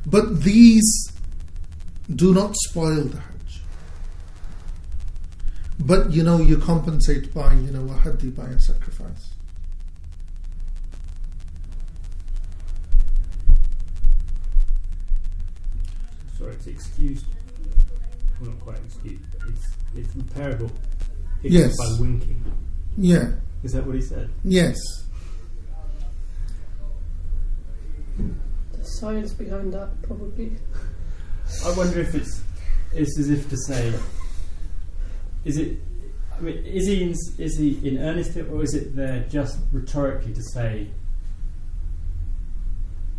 But these do not spoil the Hajj. But you compensate by a hadi, by a sacrifice. Sorry, it's excused. Well, not quite excused, but it's repairable. Yes. By winking. Yeah. Is that what he said? Yes. The science behind that, probably. I wonder if it's as if to say, is it? I mean, is he in earnest, or is it there just rhetorically to say,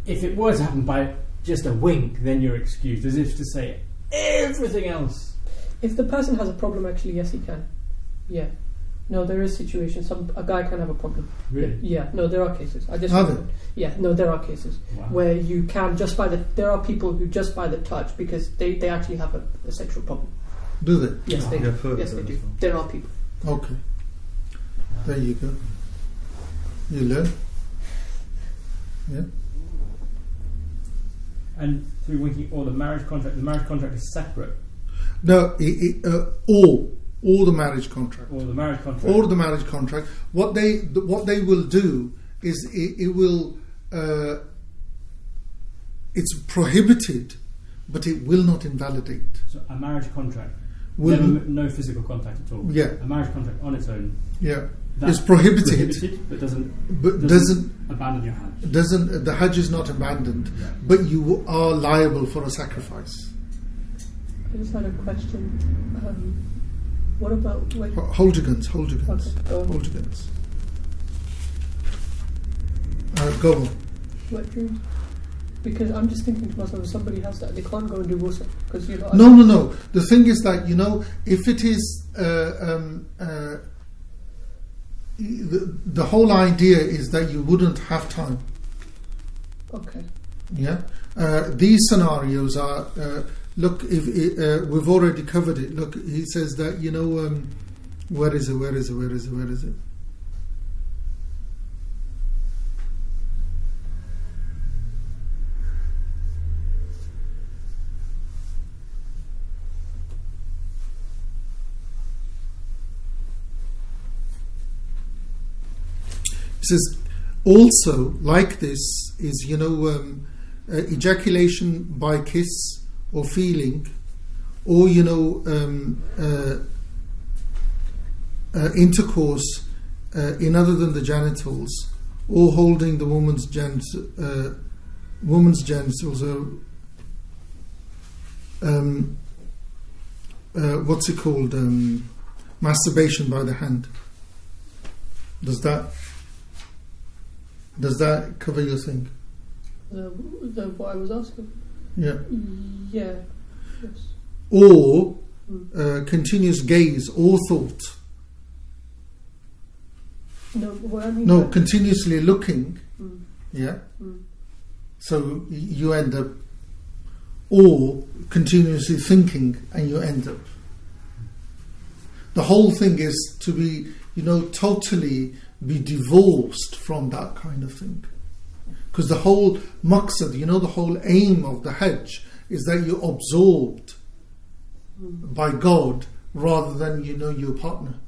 if it were to happen by just a wink, then you're excused, as if to say everything else? If the person has a problem, actually, yes, he can. Yeah. No, there is situations. A guy can have a problem. Really? Yeah. No, there are cases. Are there? Yeah. No, there are cases where you can there are people who just by the touch, because they actually have a sexual problem. Do they? Yes, they do. Yes, they do. There are people. Okay. There you go. You learn. Yeah. And through winking, or the marriage contract is separate. No, all the marriage contract. Or the marriage contract. Or the marriage contract. What they will do is it will. It's prohibited, but it will not invalidate. So a marriage contract. Will no physical contact at all. Yeah. A marriage contract on its own. Yeah. It's prohibited, but doesn't abandon your Hajj. The Hajj is not abandoned, but you are liable for a sacrifice. I just had a question. What about hold your guns? Hold your guns. Okay, hold your guns. Go on. Wet dreams. Because I'm just thinking to myself, if somebody has that, they can't go and do ghusl because No. The thing is that if it is the whole idea is that you wouldn't have time. Okay. Yeah. These scenarios are. Look, if we've already covered it. Look, he says that where is it? He says also like this is ejaculation by kiss or feeling, or intercourse in other than the genitals, or holding the woman's genitals, what's it called? Masturbation by the hand. Does that cover your thing? What I was asking. Yeah. Yeah. Yes. Or continuous gaze or thought. No, what I mean. No, continuously looking. Yeah. Mm. So you end up, or continuously thinking, and you end up. The whole thing is to be, totally be divorced from that kind of thing. Because the whole maqsad, the whole aim of the Hajj is that you're absorbed by God rather than, your partner.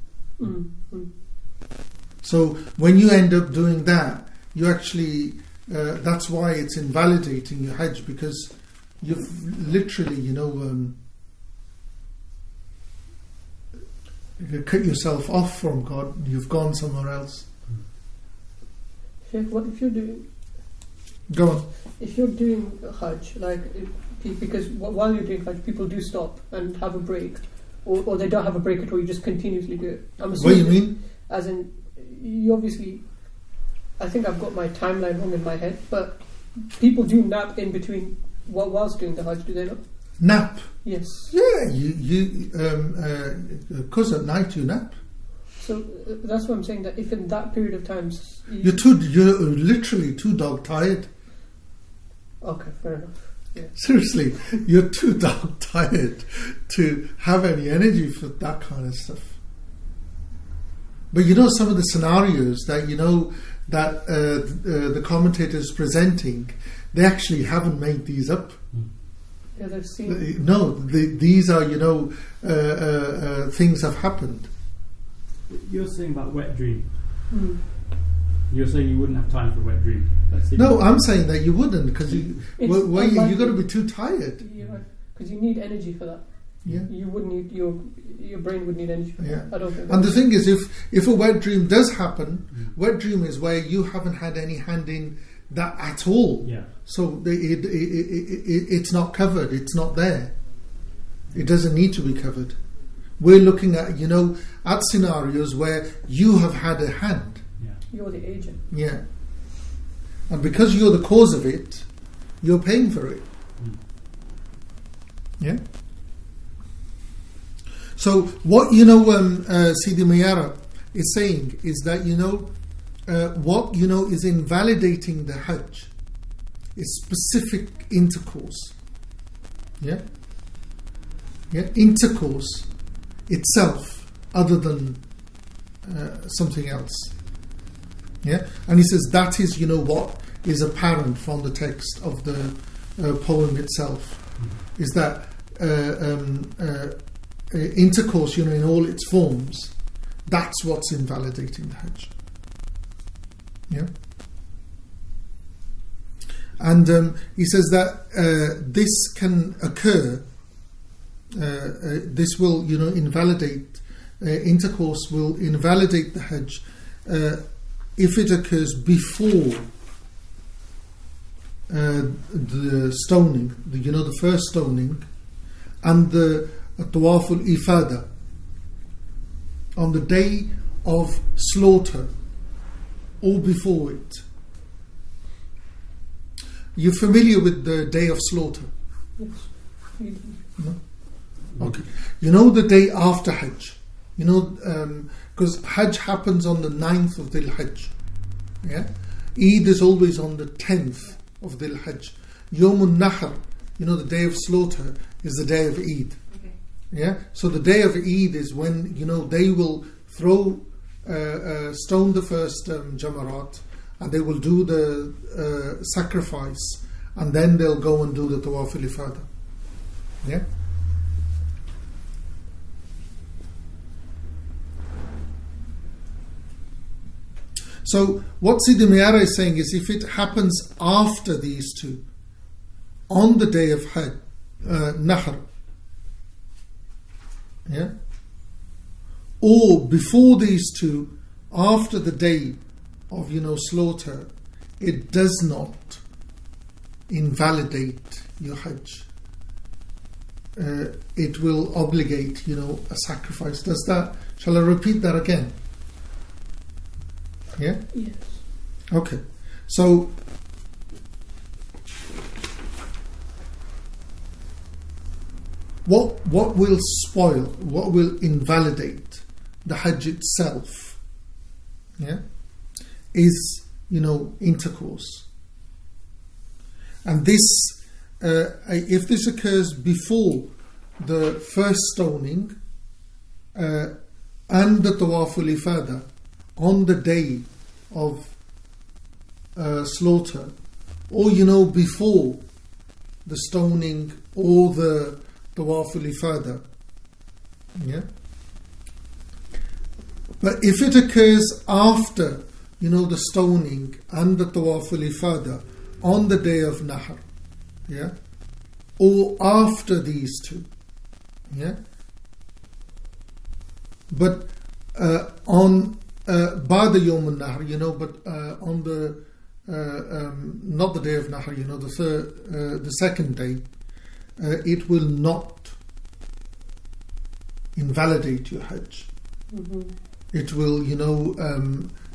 So when you end up doing that, you actually, that's why it's invalidating your Hajj, because you've literally, you cut yourself off from God, you've gone somewhere else. Sheikh, what if you're doing... Go on. If you're doing Hajj, because while you're doing Hajj, people do stop and have a break, or they don't have a break at all, you just continuously do it. I'm assuming, what do you mean? As in, you obviously, I think I've got my timeline wrong in my head, but people do nap in between whilst doing the Hajj, do they not? Nap? Yes. Yeah, because at night you nap. So that's what I'm saying, that if in that period of time... You're literally too dog tired. Okay, fair enough. Yeah. Seriously, you're too dog tired to have any energy for that kind of stuff. But you know, some of the scenarios that that the commentators presenting, they actually haven't made these up. Yeah, they've seen. No, these are things have happened. You're saying about wet dream. Mm. You're saying you wouldn't have time for a wet dream. No, I'm saying that you wouldn't, because you unlikely. got to be too tired. Because you need energy for that. Yeah. You would need your brain would need energy for that. I don't think. And the thing is, if a wet dream does happen, wet dream is where you haven't had any hand in that at all. Yeah. So it's not covered. It's not there. It doesn't need to be covered. We're looking at at scenarios where you have had a hand. Yeah. You're the agent. Yeah. And because you're the cause of it, you're paying for it. Yeah. So what Sidi Mayara is saying is that what is invalidating the Hajj is specific intercourse. Yeah. Yeah. Intercourse itself, other than something else. Yeah. And he says that is what is apparent from the text of the poem itself, is that intercourse, in all its forms, that's what's invalidating the Hajj. Yeah. And he says that this can occur. This will, invalidate intercourse. Will invalidate the Hajj if it occurs before the stoning, the first stoning, and the Tawaf al-Ifada on the day of slaughter, or before it. You're familiar with the day of slaughter? Yes. No? Okay. The day after Hajj. Because Hajj happens on the 9th of Dhul Hajj. Yeah? Eid is always on the 10th of Dhul Hajj. Yawm al-Nahr, the day of slaughter, is the day of Eid. Okay. Yeah? So the day of Eid is when, they will throw, stone the first Jamarat, and they will do the sacrifice, and then they'll go and do the Tawaf al-Ifada. Yeah? So what Sidi Mayara is saying is, if it happens after these two, on the day of Hajj, Nahr, yeah, or before these two, after the day of slaughter, it does not invalidate your Hajj. It will obligate a sacrifice. Does that? Shall I repeat that again? Yeah? Yes. Okay. So what will spoil, what will invalidate the Hajj itself, yeah, is intercourse. And this if this occurs before the first stoning and the Tawaf al-Ifada on the day of slaughter, or before the stoning or the Tawaf al-Ifada, yeah. But if it occurs after the stoning and the Tawaf al-Ifada on the day of Nahr, yeah, or after these two, yeah, but on Ba'da Yawm al-Nahr, but on the not the day of Nahr, the second day, it will not invalidate your Hajj. Mm-hmm. It will,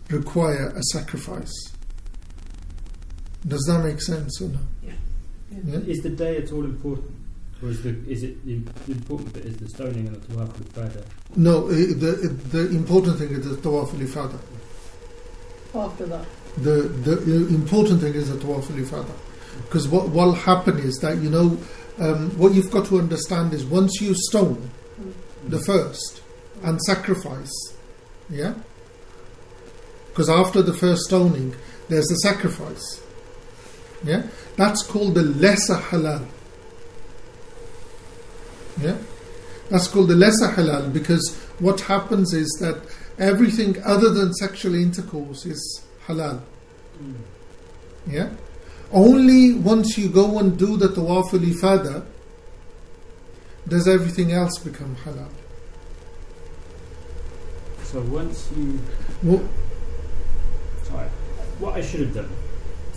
require a sacrifice. Does that make sense or no? Yeah. Yeah? Is the day at all important? Or is it the important bit is the stoning and the Tawaf al-Ifada? No, the important thing is the Tawaf al-Ifada. After that. The important thing is the Tawaf al-Ifada. Because what will happen is that, what you've got to understand is, once you stone the first and sacrifice, yeah, Because after the first stoning, there's the sacrifice. Yeah, that's called the lesser halal. Yeah, that's called the lesser halal because what happens is that everything other than sexual intercourse is halal. Yeah, only once you go and do the tawaf al-ifada does everything else become halal. So once you... Well, sorry. What I should have done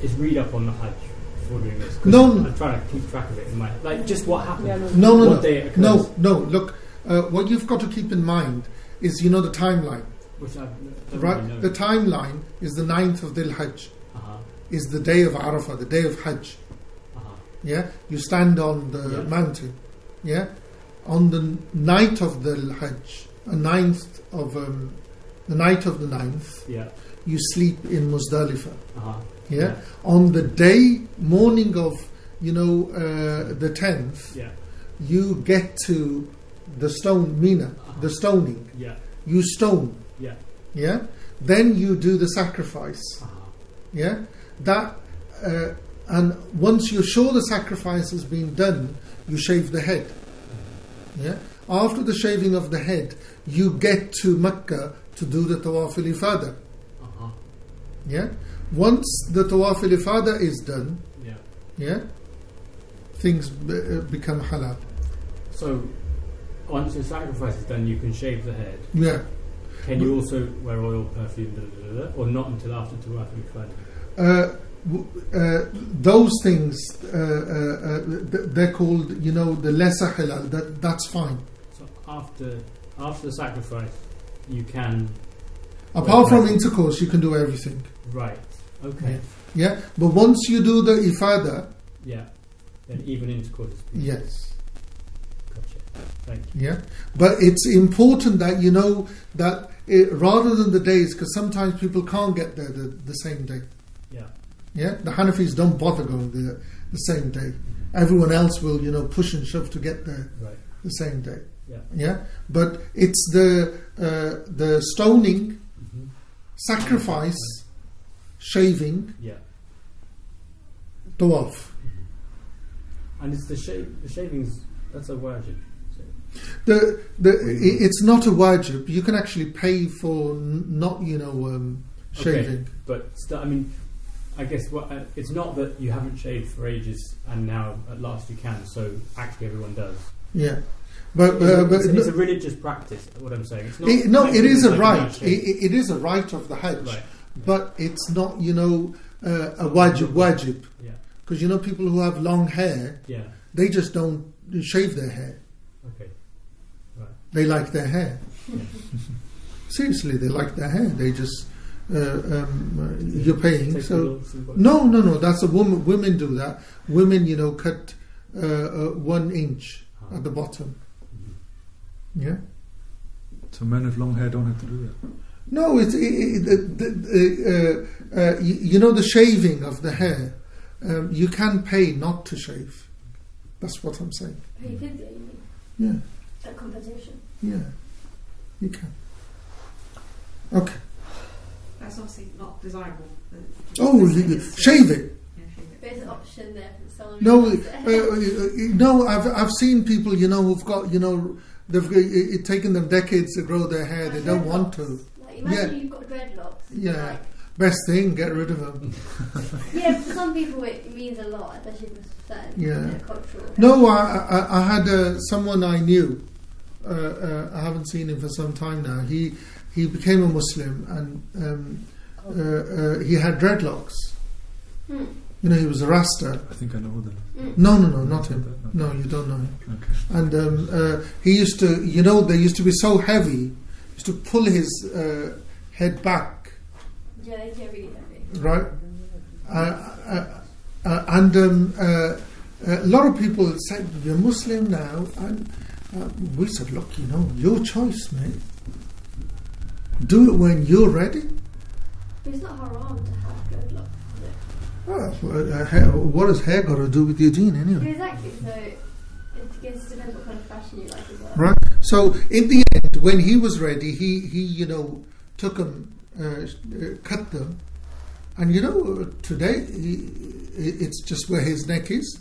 is read up on the Hajj before doing this. 'Cause No. I'm trying to keep track of it in my... Like, just what happened. Yeah, What day it occurs. no. Look, what you've got to keep in mind is, the timeline. Which I don't Right? really know. The timeline is the 9th of Dhul Hajj. Uh-huh. Is the day of Arafah, the day of Hajj. Uh-huh. Yeah? You stand on the Yeah. mountain. Yeah? On the night of the Hajj, the night of the 9th, Yeah. you sleep in Muzdalifah. Uh-huh. Yeah? On the morning of, the 10th, Yeah. you get to the stone, Mina, the stoning. Yeah. You stone. Yeah. Yeah? Then you do the sacrifice. Uh-huh. Yeah? That, and once you're sure the sacrifice has been done, you shave the head. Yeah? After the shaving of the head, you get to Mecca to do the tawaf al-ifada. Uh-huh. Yeah? Once the tawaf al-ifada is done, Yeah. yeah, things become halal. So, once the sacrifice is done, you can shave the head. Yeah. Can you also wear oil, perfume, or not until after Tawaf al-Ifada? Those things, they're called, the lesser halal. That's fine. So after the sacrifice, you can... Apart from intercourse, you can do everything. Right. Okay. Yeah. But once you do the ifada, Yeah. Then even intercourse is... yes. Gotcha. Thank you. Yeah. But it's important that you know that rather than the days, because sometimes people can't get there the same day. Yeah. Yeah. The Hanafis don't bother going there the same day. Everyone else will, push and shove to get there Right. the same day. Yeah. Yeah. But it's the stoning, Mm-hmm. sacrifice, shaving, Yeah. tawaf. And it's the shavings, that's a wajib. It's not a wajib. You can actually pay for not, shaving. Okay, but I guess it's not that you haven't shaved for ages and now at last you can. So actually, everyone does. Yeah, but it's a religious practice. What I'm saying, it's not. It is a like right. It is a right of the Hajj, Right. but it's not, a wajib. Yeah. Because people who have long hair, Yeah. they just don't shave their hair. Okay. Right. They like their hair. Yeah. Seriously, they like their hair. They just you're paying. Take So the- no. That's a woman. Women do that. Women, cut 1 inch at the bottom. Mm-hmm. Yeah. So men with long hair don't have to do that. No, it's the shaving of the hair. You can pay not to shave. That's what I'm saying. Pay fidya, you mean? Yeah, A compensation. yeah, you can. Okay. That's obviously not desirable. Oh, shave it. Yeah, shave it. There's an option there for someone. No, who wants it. no. I've seen people, who've got, they've taken them decades to grow their hair. They don't want to. Like, imagine Yeah. you've got dreadlocks. Yeah. Like, Best thing, get rid of them. yeah, for some people it means a lot, especially for certain Yeah. cultural. No, I had someone I knew. I haven't seen him for some time now. He became a Muslim and he had dreadlocks. Hmm. He was a Rasta. I think I know them. No, not him. No, you don't know him. Okay. And he used to, they used to be so heavy. He used to pull his head back, Yeah, they get really heavy. right? And a lot of people said, "You're Muslim now," and we said, "Look, your choice, mate. Do it when you're ready." But it's not haram to have dreadlocks, is it? Well, what has hair got to do with your deen anyway? Exactly, so it depends what kind of fashion you like as well. Right. So in the end, when he was ready, he took them cut them, and you know, today it's just where his neck is.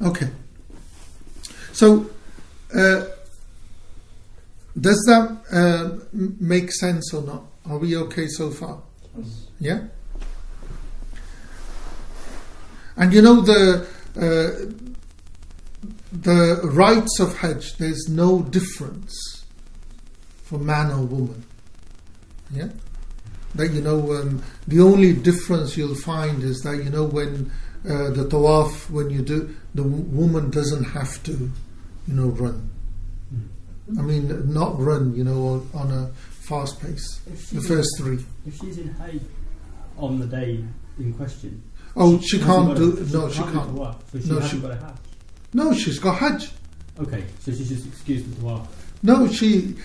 Okay. So, does that make sense or not? Are we okay so far? Yes. Yeah. And you know the rites of Hajj. There's no difference for man or woman. Yeah. That you know, the only difference you'll find is that you know when the tawaf, when you do, the woman doesn't have to, you know, run. I mean, not run, you know, on a fast pace. The first three. If she's in Hajj on the day in question. Oh, she can't do. No, she do can't. tawaf, so she No, hasn't she- got a Hajj. No, she's got Hajj. Okay, so she's just excused the tawaf. No, she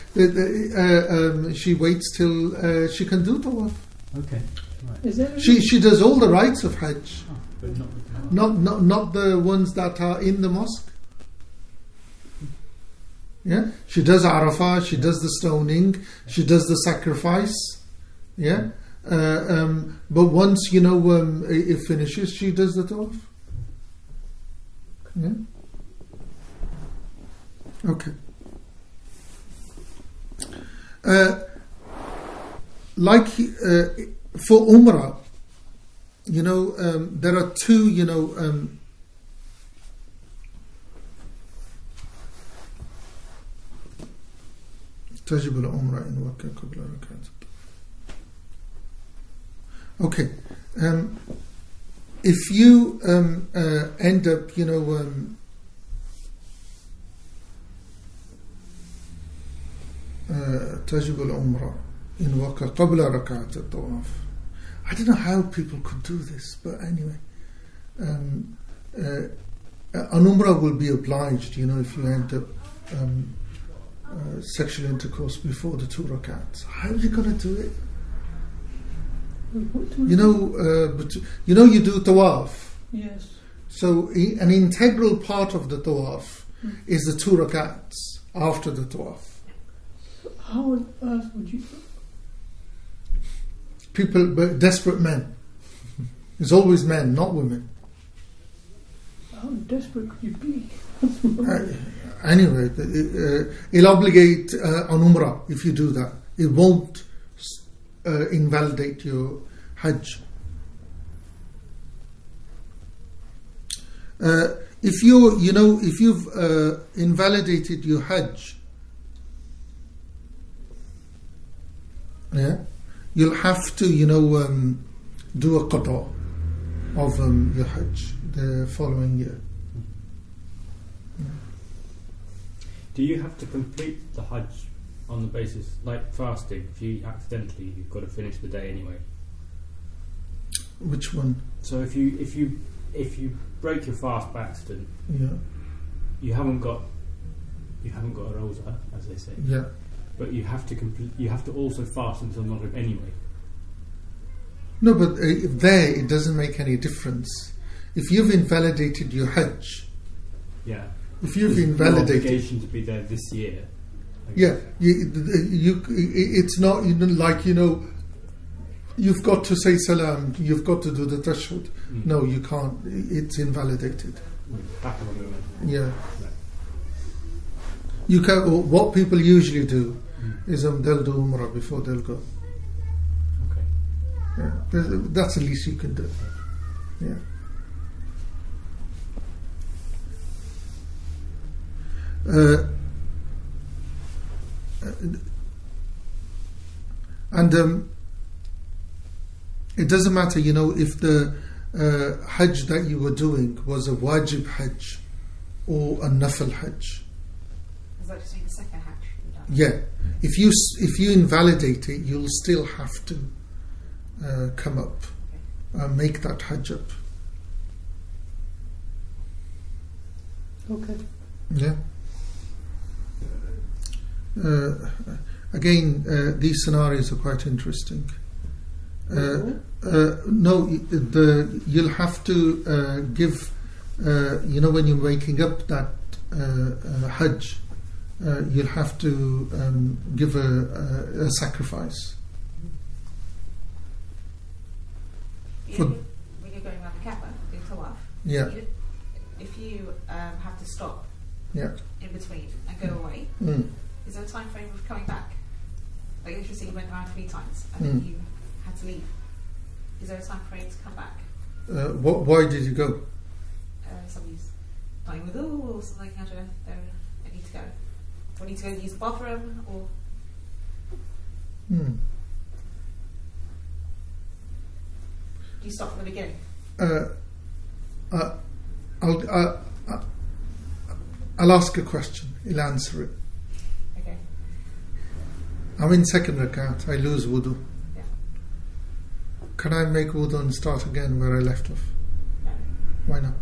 waits till she can do tawaf. Okay, right. Is there She does all the rites of Hajj, Oh, but not the tawaf. not the ones that are in the mosque. Yeah, she does Arafah, she does the stoning, she does the sacrifice. Yeah, but once you know it finishes, she does the tawaf. Yeah. Okay. Like for Umrah, you know, there are two, you know, تجب العمرة إن وكى قبل ركعة. Okay, if you end up, you know, تجب العمرة إن وكى قبل ركعة الطواف. I don't know how people could do this, but anyway, an Umrah will be obliged, you know, if you end up sexual intercourse before the 2 rakats. How are you going to do it? You know, but you know, you do tawaf. Yes. So an integral part of the tawaf is the 2 rakats after the tawaf. How on earth would you? People, but desperate men. It's always men, not women. How desperate could you be? Anyway, it'll obligate on Umrah if you do that. It won't invalidate your Hajj. If you've invalidated your Hajj, yeah, you'll have to, you know, do a qada of your Hajj the following year. Do you have to complete the Hajj on the basis, like fasting, if you accidentally, you've got to finish the day anyway? Which one? So if you break your fast by accident, Yeah, you haven't got a rosa, as they say. yeah. But you have to complete. You have to also fast until Maghrib anyway. No, but there it doesn't make any difference. If you've invalidated your Hajj, Yeah. if you've There's no invalidated, obligation to be there this year. I yeah, guess. it's not, you know, like, you know, you've got to say salam, you've got to do the tashahhud. No, you can't. It's invalidated. Back on the moment. Yeah. Right. You can. What people usually do is they'll do Umrah before they'll go. Okay. Yeah, that's the least you can do. Yeah. And it doesn't matter, you know, if the Hajj that you were doing was a wajib Hajj or a nafil Hajj. Is that just mean the second Hajj you've done? Yeah, if you invalidate it, you'll still have to come up, make that Hajj up. Okay. Yeah. Again, these scenarios are quite interesting. No, you'll have to give. You know, when you're making up that Hajj, you'll have to give a sacrifice. When you're going around the Kaaba, doing tawaf, Yeah. if you have to stop Yeah. in between and go away, is there a time frame of coming back? Like if you say you went around 3 times and then you had to leave, is there a time frame to come back? Why did you go? Somebody's dying with or something, I don't know, I need to go. Do I need to go and use the bathroom or? Do you start from the beginning? I'll ask a question. He'll answer it. Okay. I'm in second rakat. I lose wudu. Yeah. Can I make wudu and start again where I left off? No. Why not?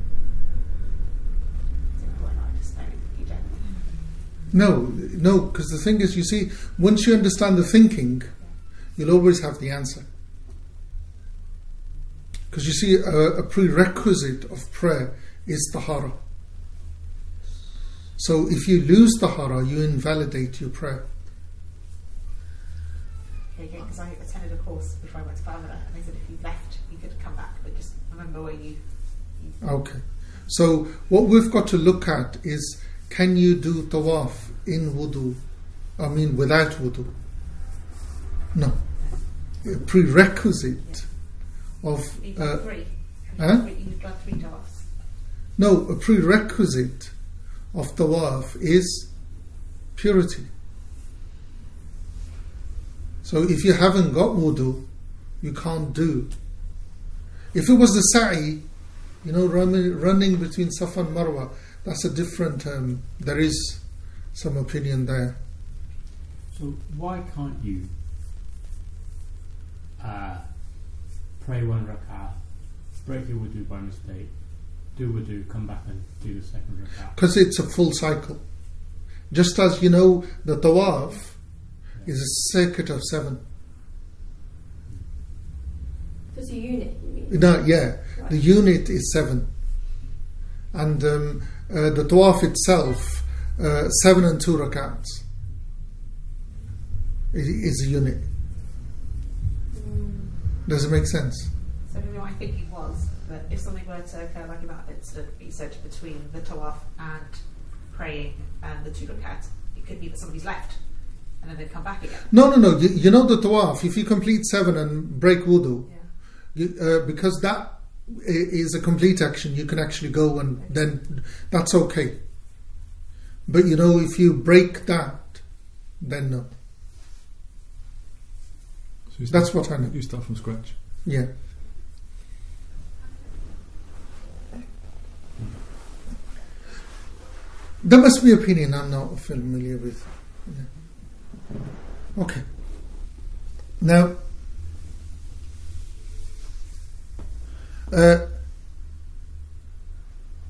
Why not? Just you don't. No, because the thing is, you see, once you understand the thinking, you'll always have the answer. Because you see, a prerequisite of prayer is tahara. So if you lose tahara, you invalidate your prayer. Okay, because I attended a course before I went to Bangladesh, and they said if you left, you could come back, but just remember where you. Okay. So what we've got to look at is, can you do tawaf in wudu? I mean, without wudu? No. A prerequisite of... You've done 3. Huh? You've done 3 tawafs. No, a prerequisite of tawaf is purity. So if you haven't got wudu, you can't do. If it was the sa'i, running between Safa and Marwa, that's a different, there is some opinion there. So why can't you pray 1 rak'ah, break your wudu by mistake, do wudu, come back and do the second rak'ah? Because it's a full cycle. Just as the tawaf is a circuit of 7. It's a unit, you mean? No, yeah. Right. The unit is 7. And the tawaf itself, 7 and 2 rakats is a unit. Does it make sense? So my thinking was that if something were to occur like in that incident, you said between the tawaf and praying and the 2 rakat, it could be that somebody's left and then they'd come back again. No. You know the tawaf, if you complete 7 and break wudu, because that is a complete action, you can actually go and then that's okay. But if you break that, then no. So that's what I know. You start from scratch. Yeah. There must be opinion I'm not familiar with. Yeah. Okay. Now,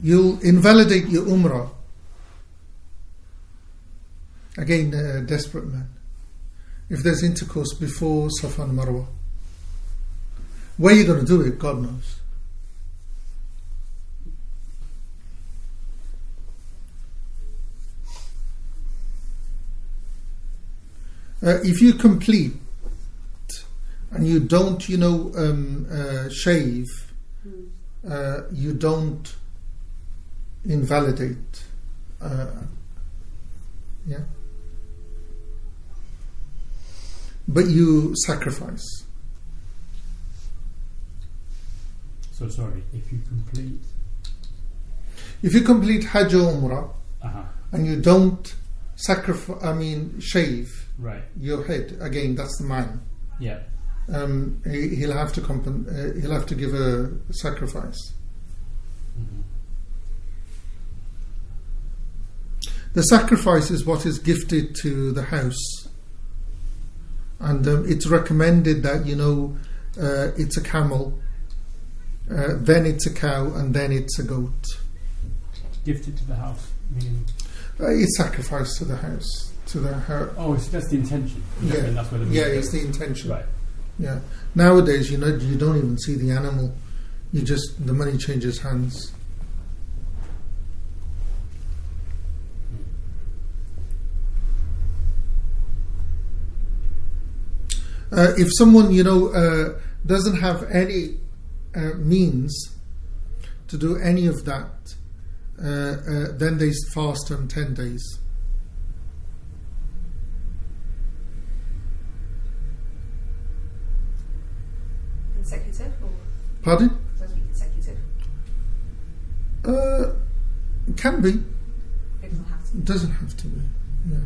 you'll invalidate your umrah. Again, a desperate man. If there's intercourse before Safa and Marwa. Where you're going to do it, God knows. If you complete and you don't, shave, you don't invalidate. Yeah. But you sacrifice. So sorry, if you complete Hajj or Umrah and you don't shave right your head, again that's the man. Yeah. He'll have to he'll have to give a sacrifice. Mm-hmm. The sacrifice is what is gifted to the house, and it's recommended that it's a camel, then it's a cow, and then it's a goat. Gifted to the house, meaning it's sacrificed to the house, Oh, so that's the intention. Yeah, that's where it's the intention. Right. Yeah. Nowadays, you don't even see the animal. The money changes hands. If someone, doesn't have any means to do any of that, then they fast on 10 days. Consecutive? Or Pardon? does it be consecutive? It can be. It doesn't have to. It doesn't have to be. Yeah.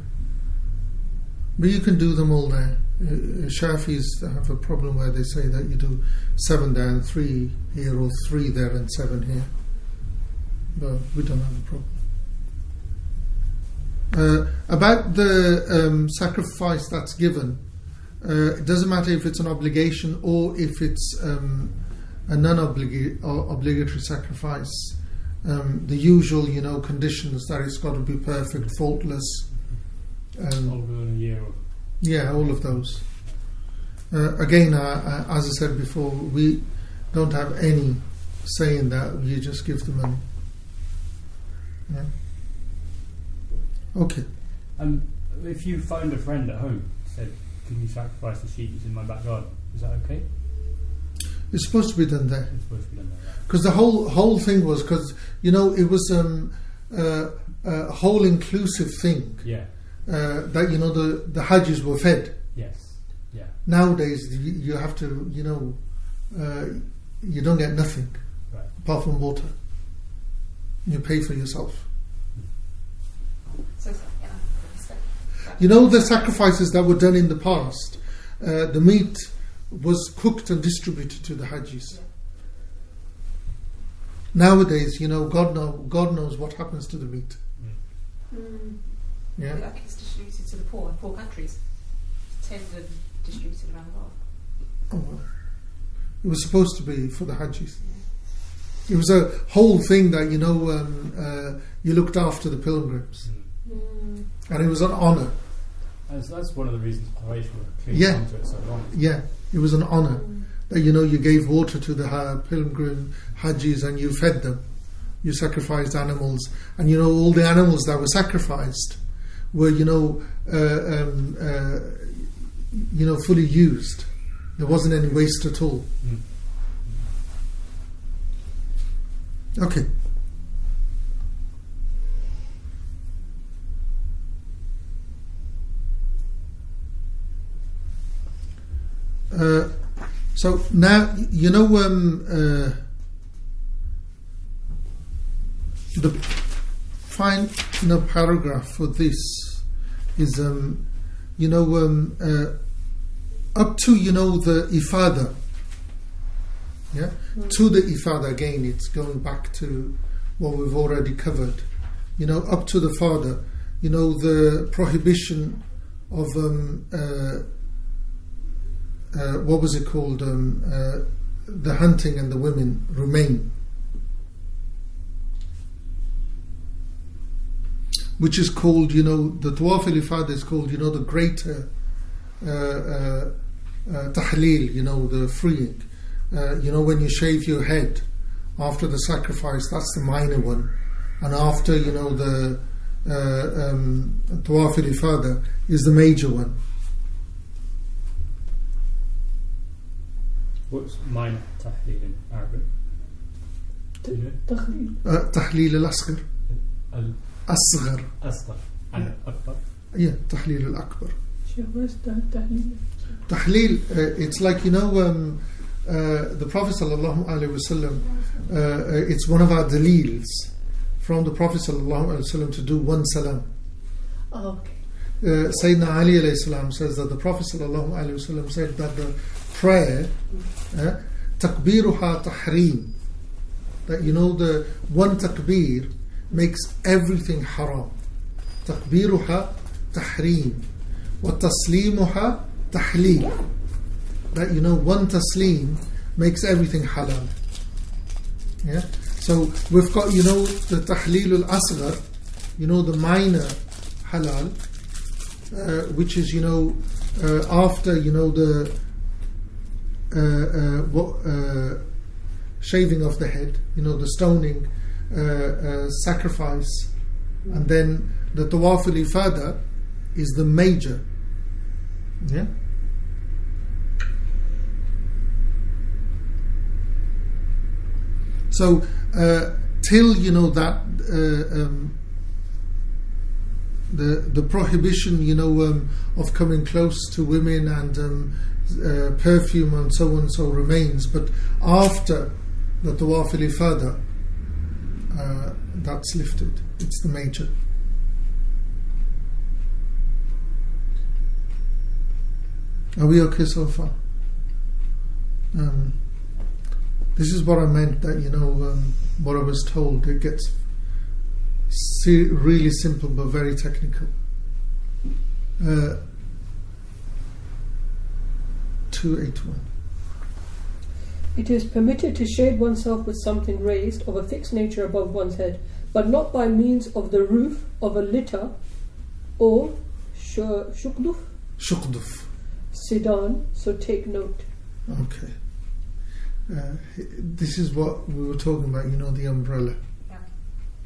But you can do them all there. Shafis have a problem where they say that you do 7 there and 3 here, or 3 there and 7 here. But we don't have a problem. About the sacrifice that's given, it doesn't matter if it's an obligation or if it's a non-obligatory sacrifice. The usual, conditions that it's got to be perfect, faultless. Over a year. Yeah, all of those. Again, as I said before, we don't have any say in that. You just give the money. Yeah. Okay. If you phoned a friend at home, said, "Can you sacrifice the sheep that's in my back garden?" Is that okay? It's supposed to be done there. It's supposed to be done there. Right? Because the whole thing was, because it was a whole inclusive thing. Yeah. That the Hajjis were fed. Yes. Yeah. Nowadays you have to you don't get nothing, right, apart from water. You pay for yourself. So, The sacrifices that were done in the past, the meat was cooked and distributed to the Hajjis. Yeah. Nowadays, God knows what happens to the meat. Yeah. Like it's distributed to the poor in poor countries. Tended and distributed around the world. Oh, well. It was supposed to be for the Hajjis. It was a whole thing that you looked after the pilgrims, and it was an honour. That's one of the reasons Quraysh were clinging Yeah. onto it so long. Yeah, it was an honour that you gave water to the pilgrim Hajjis and you fed them. You sacrificed animals, and all the animals that were sacrificed were fully used. There wasn't any waste at all. Okay. So now the fine paragraph for this is up to the ifada, to the ifada. Again, it's going back to what we've already covered. Up to the father, the prohibition of what was it called? The hunting and the women remain, which is called, the Tawaf al-Ifada is called, the greater tahleel, the freeing. When you shave your head after the sacrifice, that's the minor one, and after the Tawaf al-Ifada is the major one. What's minor tahleel in Arabic? Tahleel al-Asghar. Asghar. Asghar. And Akbar? Yeah, Tahleel al-Akbar. Sheikh, where's tahleel? Tahleel, it's like, the Prophet sallallahu alaihi wasallam, it's one of our daleels from the Prophet sallallahu alaihi wasallam to do one salam. Oh, okay. Sayyidina Ali alayhi salam says that the Prophet sallallahu alaihi wasallam said that the prayer, takbiruha tahreem, that the one takbir makes everything haram. Takbiruha tahreem, wa taslimuha tahleel. That one taslim makes everything halal. Yeah. So we've got the tahleel al-asghar, the minor halal, which is after the shaving of the head, the stoning, sacrifice, and then the Tawaf al-Ifada is the major. Yeah. So till that the prohibition of coming close to women and perfume and so on so remains, but after the tawaf al-ifada, that's lifted. It's the major. Are we okay so far? This is what I meant, that what I was told, it gets really simple but very technical. 281. It is permitted to shade oneself with something raised of a fixed nature above one's head, but not by means of the roof of a litter or shukduf sedan. So take note. Okay. This is what we were talking about, the umbrella.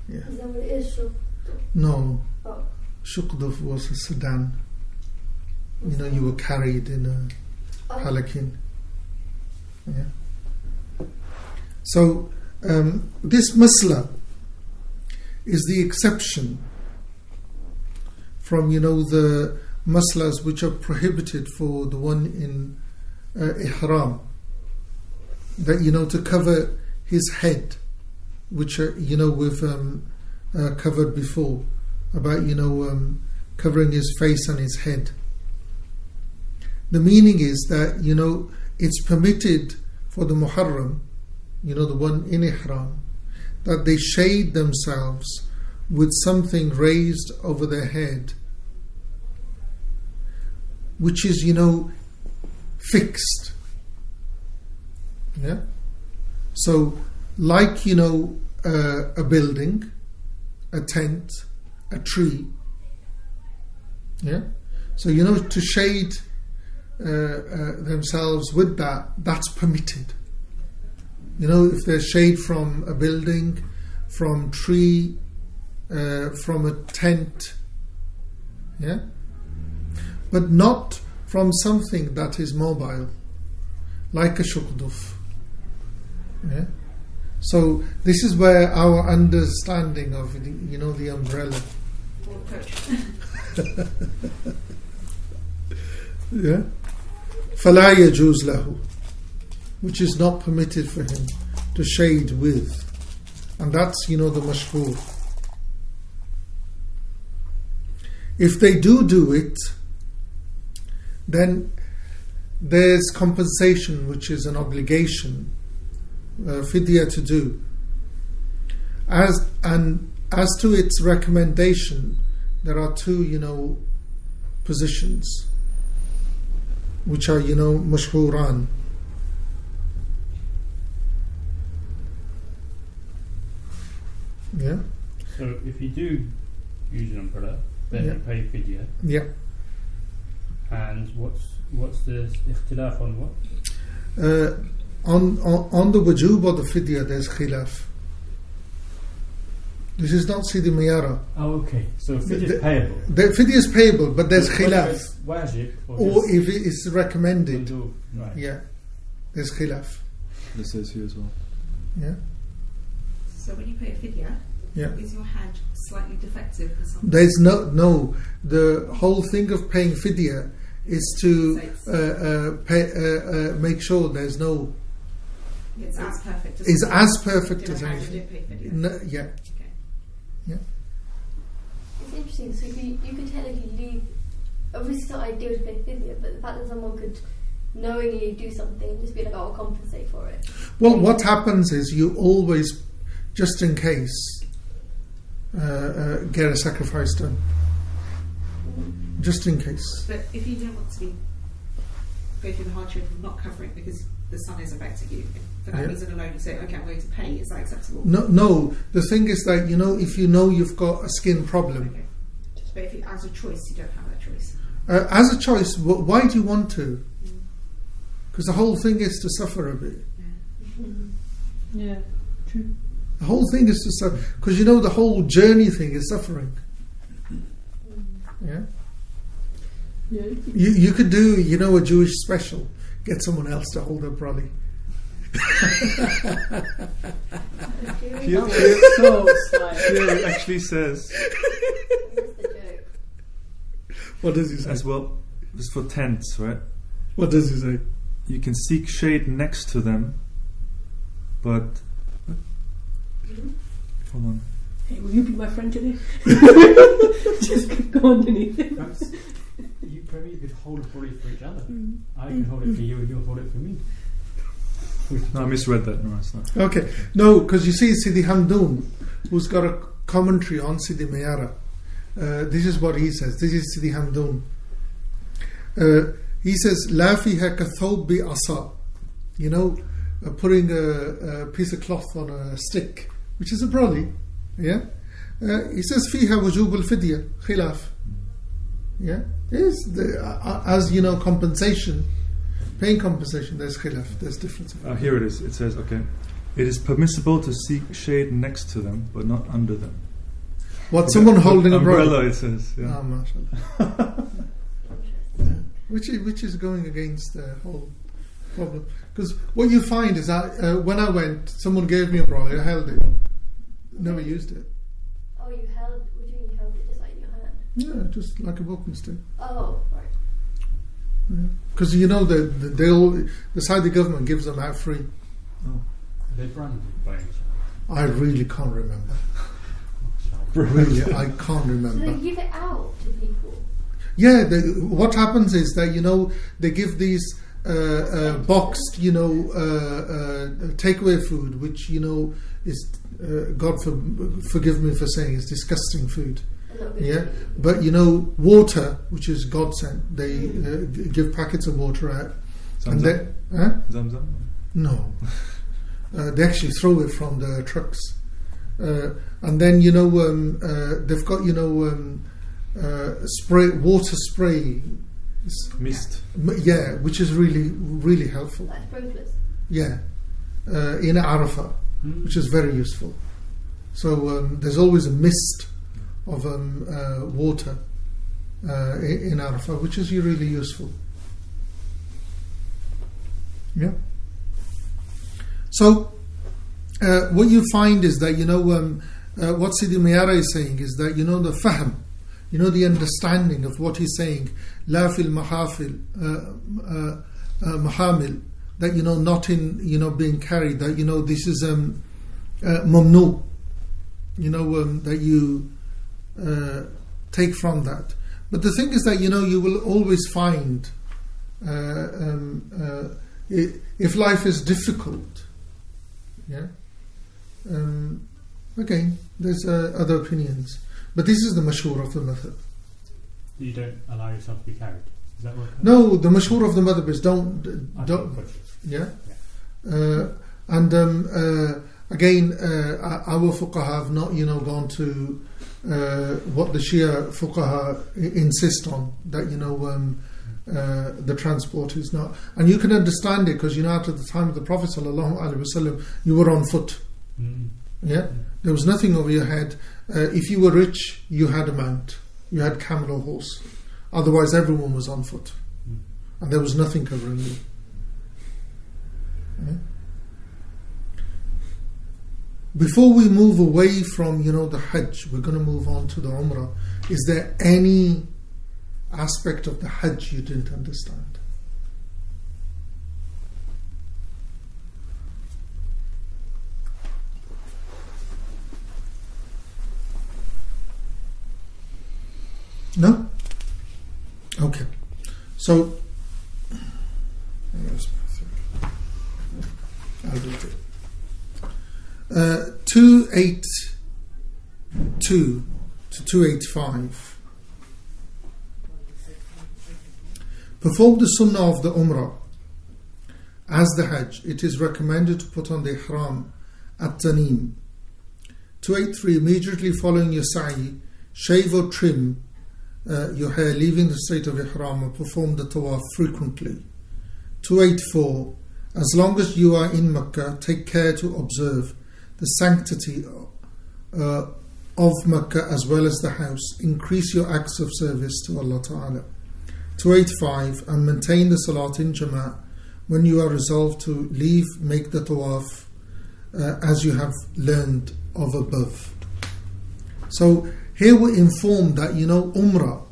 Yeah. Is that what it is? No. Oh. Shukduf was a sedan. You were carried in a halakin. Yeah. So this masla is the exception from the maslas which are prohibited for the one in ihram, that to cover his head, which we've covered before, about covering his face and his head. The meaning is that it's permitted for the muharram, the one in ihram, that they shade themselves with something raised over their head, which is fixed. Yeah. So like a building, a tent, a tree. Yeah. So to shade themselves with that's permitted. If there's shade from a building, from tree, from a tent, yeah, but not from something that is mobile, like a shukduf. Yeah. So this is where our understanding of the umbrella. Yeah. فَلَا يَجُوزُ لَهُ, which is not permitted for him to shade with, and that's the mashhur. If they do it, then there's compensation, which is an obligation, fidya to do. As to its recommendation, there are two positions which are mashhuran. Yeah. So if you do use an umbrella, then you pay fidya. Yeah. And what's the ikhtilaf on what? On the wujub or the fidya, there's khilaf. This is not Sidi Miyara. Oh, okay. So fidya is payable. The fidya is payable, but there's khilaf. Wajib or if it is recommended. Right. Yeah. There's khilaf. This is here as well. Yeah. So when you pay a fidya, is your Hajj slightly defective for something? There's no. The whole thing of paying fidya is to make sure there's no. It's as perfect. It's as perfect as anything. anything. Pay fidya. No, yeah. Okay. Yeah. It's interesting. So you could technically leave. Obviously, it's not ideal to pay fidya, but the fact that someone could knowingly do something and just be like, "I'll compensate for it." Well, what happens is you always, just in case, get a sacrifice done. Just in case. But if you don't want to go through the hardship of not covering because the sun is affecting you, for that reason alone, you say, "Okay, I'm going to pay." Is that acceptable? No. The thing is that if you've got a skin problem. Okay. But if as a choice, you don't have that choice. As a choice, why do you want to? Because the whole thing is to suffer a bit. Yeah, true. The whole thing is to suffer. Because the whole journey thing is suffering. Yeah. Yeah. You could do a Jewish special. Get someone else to hold her brolly. Here, That was so sly. here it actually says What's the joke? What does he say? as well. It's for tents, right? What does he say? You can seek shade next to them, but hold on. Hey, will you be my friend today? Just go underneath it. Perhaps you probably could hold a body for each other. I can hold it for you and you'll hold it for me. No, I misread that. No, it's not. Okay, no, because you see Sidi Hamdoun, who's got a commentary on Sidi Mayara. This is what he says. This is Sidi Hamdoun. He says, "La fiha kathawb bi asa." You know, putting a piece of cloth on a stick, which is a brolly. Yeah. He says, "Fiha wujub al-fidya khilaf." Yeah. Is as you know, compensation, paying compensation. There's khilaf. There's difference. Here it is. It says, okay, it is permissible to seek shade next to them, but not under them. What, someone holding a umbrella? brolly? It says, yeah. Oh, mashallah. Yeah. Which is going against the whole problem. Because what you find is that when I went, someone gave me a brolly, I held it, never used it. Oh, you held. What do you mean you held it just like in your hand? Yeah, just like a walking stick. Oh, right. Because you know the Saudi government gives them out free. Oh. Are they branded by any chance? I really can't remember. Sorry. Really, I can't So they remember. give it out to people. Yeah, what happens is that they give these boxed takeaway food, which is God forgive me for saying, is disgusting food. And not good Yeah, for you. but water, which is God sent, they give packets of water out, and they Zamzam? no, they actually throw it from the trucks, and then they've got water spray, Mist. yeah, which is really really helpful. Like sprinklers. Yeah, in Arafah, which is very useful. So there's always a mist of water in Arafah, which is really useful. Yeah. So what you find is that what Sidi Mayara is saying is that the fahm, the understanding of what he's saying, la fil mahafil mahamil, that not in being carried, that this is mamnu, that you take from that. But the thing is that you will always find if life is difficult, yeah. Again, there's other opinions, but this is the mashhur of the madhab. You don't allow yourself to be carried. Is that what? No, the mashhur of the madhab is don't. Yeah. And again, our fuqaha have not gone to what the Shia fuqaha insist on, that the transport is not, and you can understand it because at the time of the Prophet ﷺ, you were on foot. Yeah, there was nothing over your head. If you were rich, you had a mount, you had camel or horse. Otherwise, everyone was on foot, and there was nothing covering you. Yeah? Before we move away from the Hajj, we're going to move on to the Umrah. Is there any aspect of the Hajj you didn't understand? No? Okay. So I'll read it. 282 to 285. Perform the sunnah of the Umrah. As the Hajj, it is recommended to put on the ihram at Tanim. 283. Immediately following your sa'i, shave or trim your hair, leaving the state of ihram, or perform the tawaf frequently. 284. As long as you are in Makkah, take care to observe the sanctity of Makkah as well as the house. Increase your acts of service to Allah Ta'ala. 285. And maintain the salat in Jama'at when you are resolved to leave, make the tawaf as you have learned of above. So here we're informed that Umrah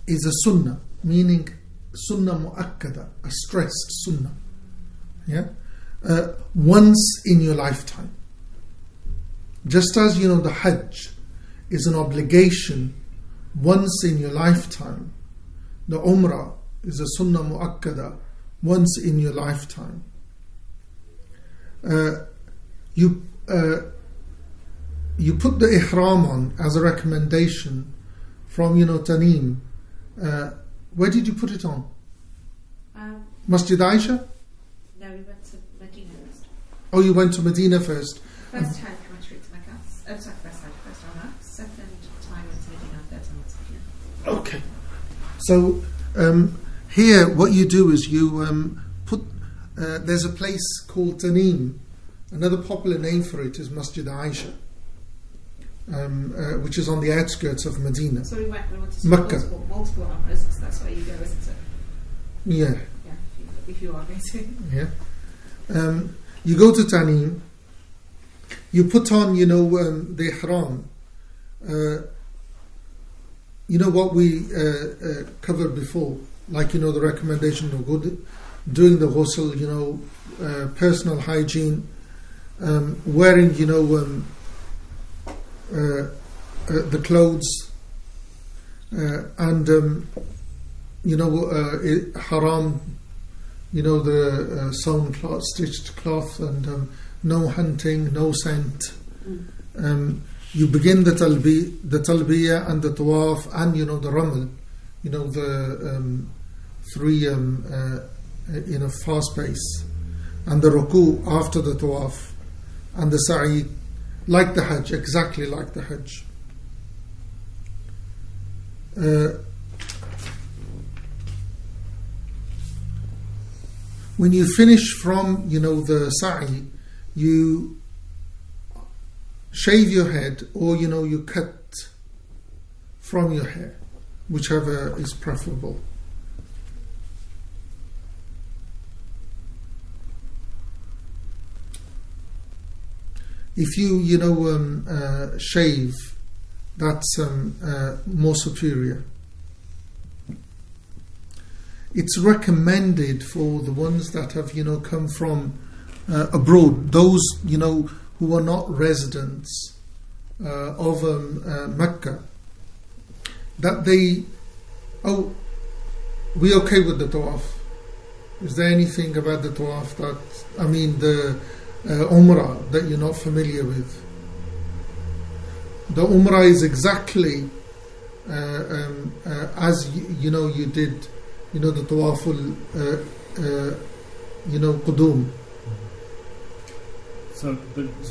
is a sunnah, meaning sunnah mu'akkada, a stressed sunnah. Yeah, once in your lifetime. Just as the Hajj is an obligation once in your lifetime, the Umrah is a sunnah mu'akkada once in your lifetime. You put the ihram on as a recommendation from Tanim. Where did you put it on? Masjid Aisha? No, we went to Medina first. Oh, you went to Medina first. First time we went straight to Mecca. First time. Second time went to Medina. Third time went to Medina. Okay. So here, what you do is you put. There's a place called Tanim. Another popular name for it is Masjid Aisha, which is on the outskirts of Medina. So we went to Mecca. multiple Umrahs, so that's where you go, isn't it? Yeah. Yeah, if you are going to. Yeah. You go to Tanim. You put on, the ihram. What we covered before, like the recommendation of doing the ghusl, personal hygiene, wearing the clothes, and haram, the sewn cloth, stitched cloth, and no hunting, no scent. You begin the talbiyah and the tawaf, and the ramal, the three in a fast pace, and the ruku after the tawaf, and the sa'i, like the Hajj, exactly like the Hajj. When you finish from the sa'i, you shave your head, or you cut from your hair, whichever is preferable. If you shave, that's more superior. It's recommended for the ones that have come from abroad, those who are not residents of Mecca, that they we okay with the tawaf? Is there anything about the tawaf that the Umrah that you're not familiar with? The Umrah is exactly as you did the Tawaful Qudum. So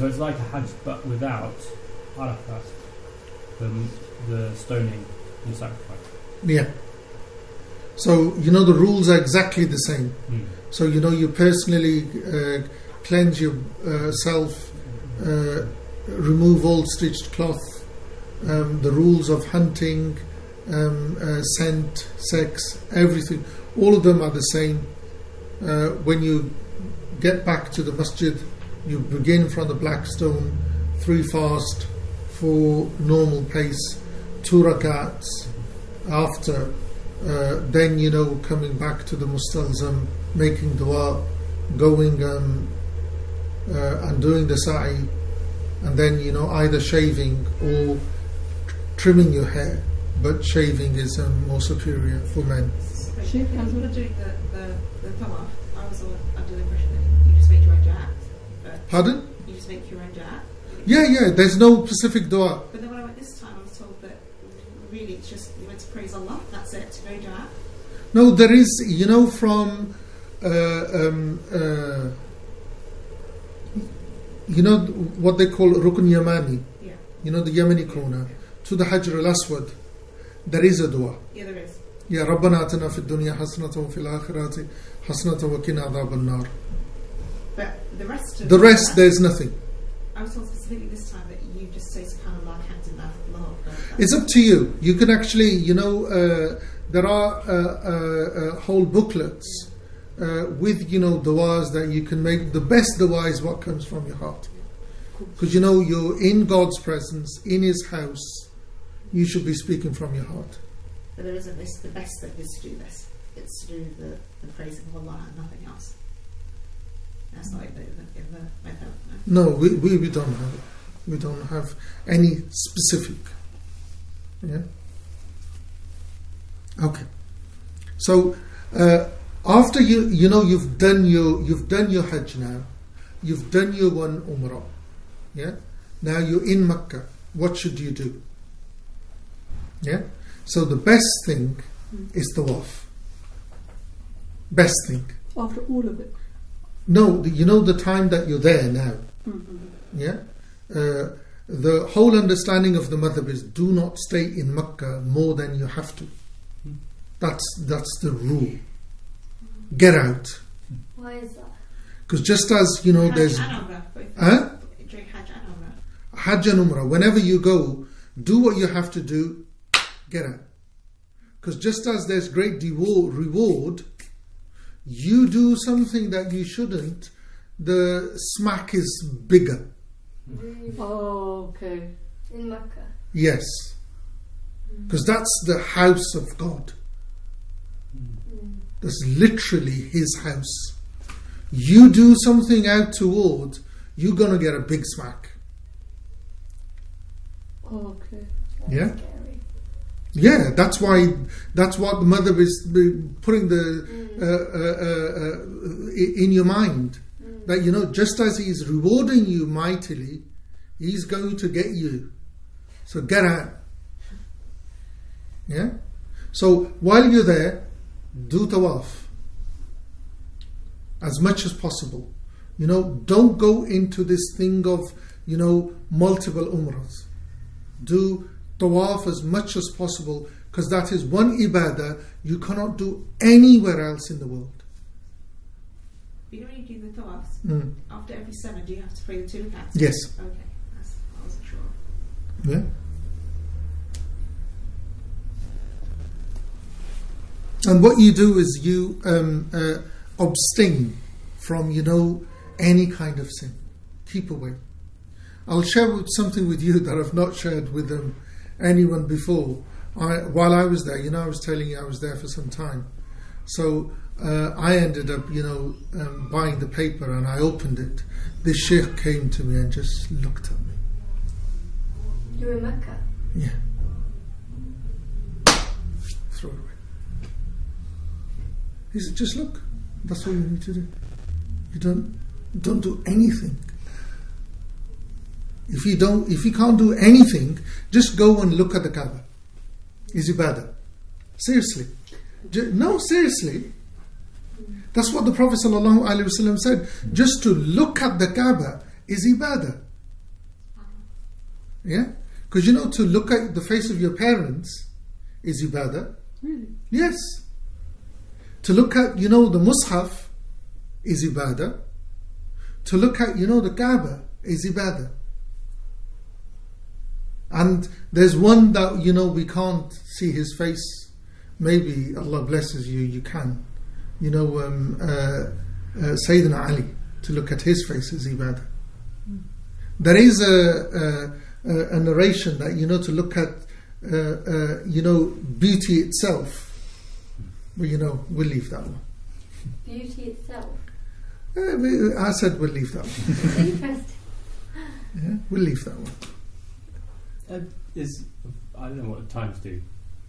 it's like a Hajj, but without Arafat, the stoning and sacrifice. Yeah. So the rules are exactly the same. So you personally cleanse yourself, remove all stitched cloth, the rules of hunting, scent, sex, everything, all of them are the same. When you get back to the masjid, you begin from the black stone, 3 fast, 4 normal pace, 2 rakats after, then coming back to the mustalzam, making dua, going and doing the sa'i, and then either shaving or trimming your hair, but shaving is more superior for men. When you were doing the tawaf, I was under the impression that you just make your own dua. Pardon? You just make your own dua? Yeah, there's no specific dua. But then when I went this time, I was told that really it's just you went to praise Allah, that's it, no dua. No, there is, from what they call Rukn Yamani, the Yemeni corner, to the Hajar al-Aswad, there is a dua. Yeah, there is. Yeah, رَبَّنَا آتِنَا فِي الدُّنْيَا حَسْنَةً وَفِي الْآخِرَةِ حَسْنَةً وَقِنَا عَذَابَ النَّارِ. But the rest, there's nothing. I was told specifically this time that you just say SubhanAllah, Alhamdulillah, Allah. It's up to you. You can actually, there are whole booklets with du'as that you can make. The best du'a is what comes from your heart, because you're in God's presence, in His house. You should be speaking from your heart. But there isn't this, the best thing is to do this. It's to do the praising of Allah and nothing else. That's not in the method. No, we don't have it. We don't have any specific. Yeah. Okay. So after you've done your Hajj now, you've done your one Umrah. Yeah. Now you're in Mecca. What should you do? Yeah. So the best thing is tawaf. Best thing. After all of it. No, the time that you're there now. Yeah. The whole understanding of the madhab is do not stay in Mecca more than you have to. That's the rule. Get out. Why is that? Because just as there's During Hajj and Umrah. Hajj and Umrah, whenever you go, do what you have to do. Get out. Because just as there's great reward, you do something that you shouldn't, the smack is bigger. Oh, okay. In Mecca. Yes. Because that's the house of God. That's literally His house. You do something out toward, you're going to get a big smack. Oh, okay. Yeah? Scary. Yeah, that's what the mother is putting in your mind. That just as He is rewarding you mightily, He's going to get you. So get out. Yeah? So while you're there, do tawaf as much as possible. Don't go into this thing of multiple umrahs. Do tawaf as much as possible, because that is one ibadah you cannot do anywhere else in the world. When you do the tawafs, after every 7, do you have to pray the 2 rakats? Yes. Okay, I wasn't sure. Yeah. And what you do is you abstain from any kind of sin. Keep away. I'll share something with you that I've not shared with anyone before. While I was there, I was telling you I was there for some time. So I ended up, buying the paper, and I opened it. This sheikh came to me and just looked at me. You were in Mecca? Yeah. Throw it away. He said, just look. That's all you need to do. You don't do anything. If you can't do anything, just go and look at the Kaaba. Is ibadah. Seriously. No, seriously. That's what the Prophet ﷺ said. Just to look at the Kaaba is ibadah. Yeah? Because to look at the face of your parents is ibadah. Really? Yes. To look at, the Mus'haf is ibadah. To look at, the Kaaba is ibadah. And there's one that, we can't see his face. Maybe Allah blesses you, you can. Sayyidina Ali, to look at his face is ibadah. There is a narration that, to look at, beauty itself. But, we'll leave that one. Beauty itself? I said we'll leave that one. Interesting. Yeah, we'll leave that one. I don't know what the times do.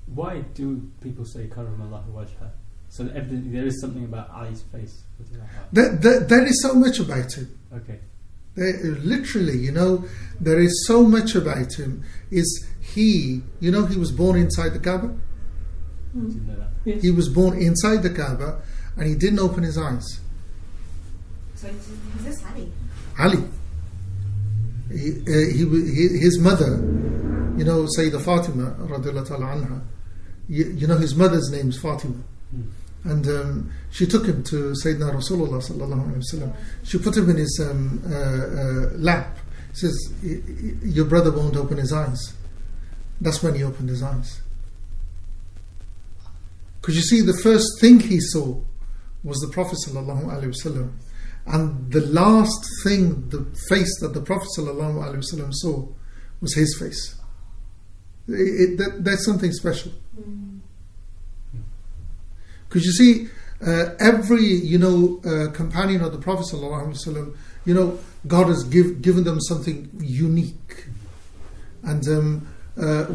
Why do people say Karamallahu wajha? So evidently there is something about Ali's face. There is so much about him. Okay. Literally, there is so much about him. Is he was born inside the Kaaba. I didn't know that. Yes. He was born inside the Kaaba, and he didn't open his eyes. So is this Ali? Ali. His mother, Sayyidah Fatima radiallahu ta'ala anha, his mother's name's Fatima. And she took him to Sayyidina Rasulullah sallallahu alayhi wa sallam. She put him in his lap. She says, your brother won't open his eyes. That's when he opened his eyes. Because you see, the first thing he saw was the Prophet sallallahu alaihi wasallam, and the last thing, the face that the Prophet sallallahu alaihi wasallam saw was his face. That's something special. Because you see, every companion of the Prophet sallallahu alaihi wasallam, God has given them something unique. And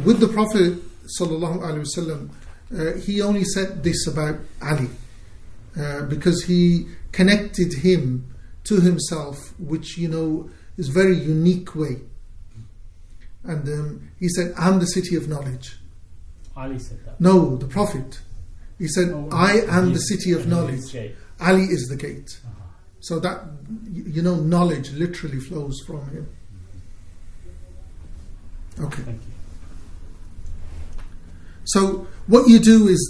with the Prophet sallallahu alaihi wasallam, he only said this about Ali, because he connected him to himself, which is a very unique way. And he said, "I'm the city of knowledge." Ali said that. No, the Prophet. He said, "I am the city of knowledge. Ali is the gate." So that knowledge literally flows from him. Okay. Thank you. So what you do is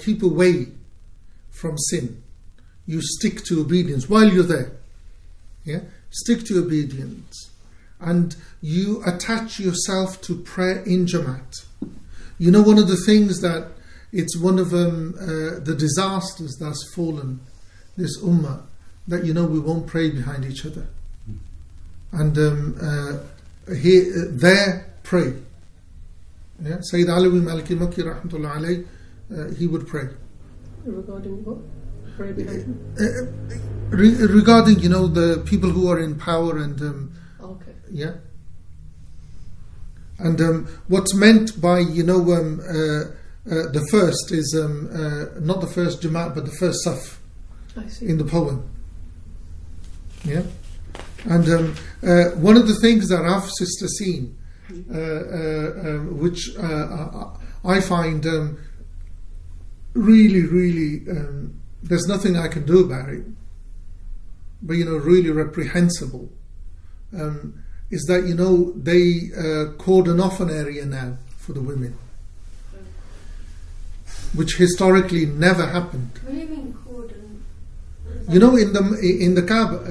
keep away from sin. You stick to obedience while you're there. Yeah, stick to obedience, and you attach yourself to prayer in Jamaat. One of the things that it's one of the disasters that's fallen this ummah, that we won't pray behind each other, and there pray. Yeah, Sayyid Alawi Maliki Makki rahmatullah alayh, he would pray. Regarding what? Pray behind regarding the people who are in power and okay. Yeah. And what's meant by the first is not the first Jamaat but the first Saf in the poem. Yeah. And one of the things that I've sister seen, which I find really there's nothing I can do about it, but really reprehensible, is that they cordon off an area now for the women, which historically never happened. What do you mean cordon? In the Kaaba,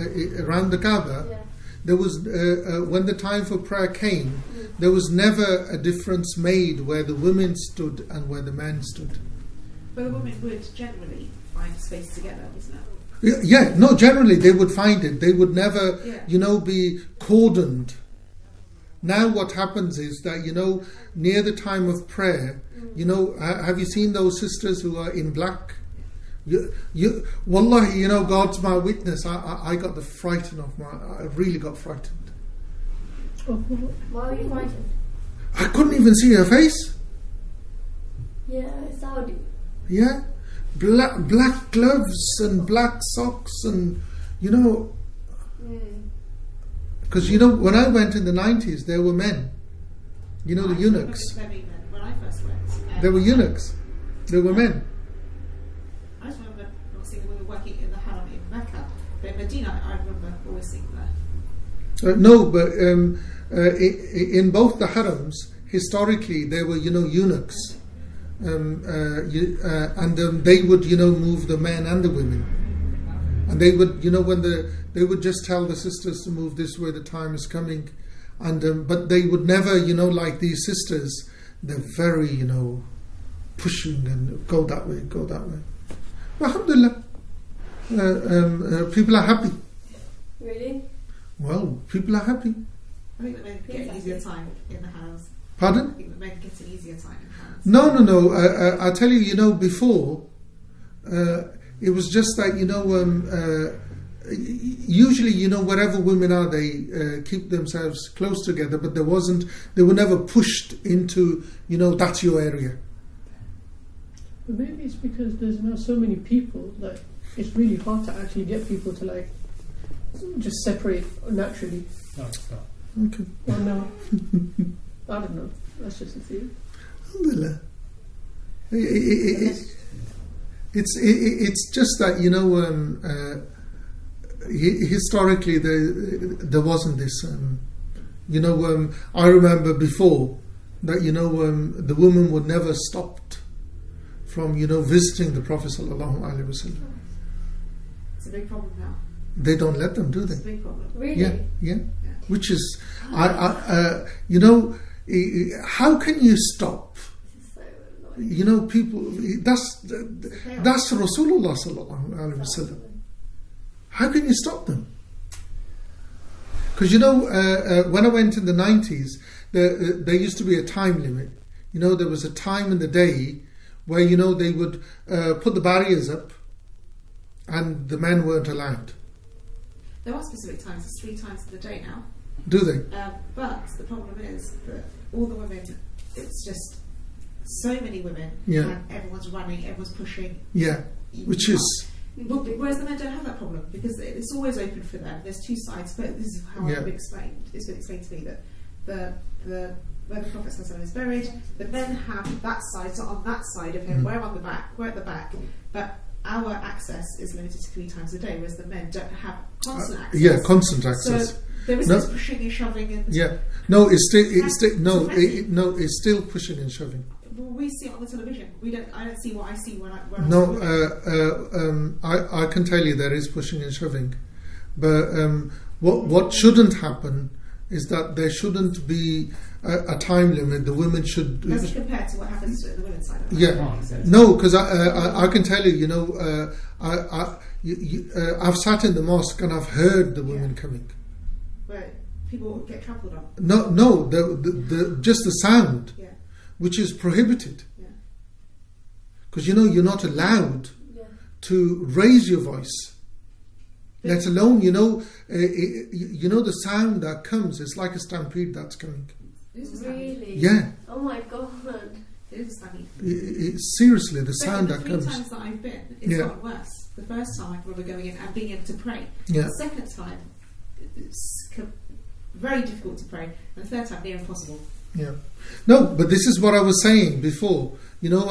around the Kaaba, Yeah. there was when the time for prayer came, there was never a difference made where the women stood and where the men stood. But the women would generally find space together, wasn't it? Yeah, no, generally they would find it. They would never, be cordoned. Now what happens is that, near the time of prayer, have you seen those sisters who are in black? Wallahi, God's my witness. I got the frightened of I really got frightened. Why were you frightened? I couldn't even see her face. Yeah, Saudi. Yeah, black gloves and black socks and because when I went in the 90s, there were men. The eunuchs. When I first went, There were eunuchs. There were men. I just remember not seeing the women working in the haram in Mecca, but in Medina, I remember always seeing them. No, but in both the harams, historically, there were eunuchs, and they would move the men and the women, and they would they would just tell the sisters to move this way, the time is coming, and but they would never like these sisters, they're very pushing and go that way. Alhamdulillah, people are happy. Really? Well, people are happy. I think that men get an easier time in the harams. Pardon? I think that men get an easier time in harams. No. I tell you, before, it was just that, usually, wherever women are, they keep themselves close together, but they were never pushed into, that's your area. But maybe it's because there's now so many people that it's really hard to actually get people to just separate naturally. No, it's not. Okay. Or no. I don't know. That's just a theory. Alhamdulillah. It's just that historically there wasn't this. I remember before that the woman would never stopped from visiting the Prophet sallallahu alaihi wasallam. It's a big problem now. They don't let them, do It's a they? big problem. Really? Yeah. Which is, how can you stop? This is so You know, people. That's Rasulullah sallallahu alaihi wasallam. How can you stop them? Because you know, when I went in the 90s, there used to be a time limit. You know, there was a time in the day where, you know, they would put the barriers up and the men weren't allowed. There are specific times, it's 3 times in the day now. Do they? But the problem is that all the women, it's just so many women, Yeah. and everyone's running, everyone's pushing. Yeah. Which is... Well, whereas the men don't have that problem, because it's always open for them. There's 2 sides, but this is how Yeah. I've been explained. It's been explained to me that where the Prophet ﷺ is buried, the men have that side, so on that side of him, we're on the back, we're at the back, but our access is limited to 3 times a day, whereas the men don't have constant access. Yeah, constant access. So there is this pushing and shoving. And Yeah. No, it's still pushing and shoving. Well, we see it on the television. I don't see what I see when I'm No, I can tell you there is pushing and shoving, but what shouldn't happen is that there shouldn't be a time limit. The women should. Does it compare to what happens to the women's side of it? Yeah, no, because I can tell you, you know, I've sat in the mosque and I've heard the women coming. Where people get trampled on. No, the just the sound, Yeah. which is prohibited. Yeah. Because you know you're not allowed Yeah. to raise your voice, let alone you know the sound that comes. It's like a stampede that's coming. It is a stampede. Really? Yeah, Oh my god. It is a stampede. seriously, the But sound the that 3 comes. times that I've been, it's Yeah. gotten worse. The first time I remember going in and being able to pray. Yeah. The second time, it's very difficult to pray. And the third time, near impossible. Yeah, no, but this is what I was saying before. You know,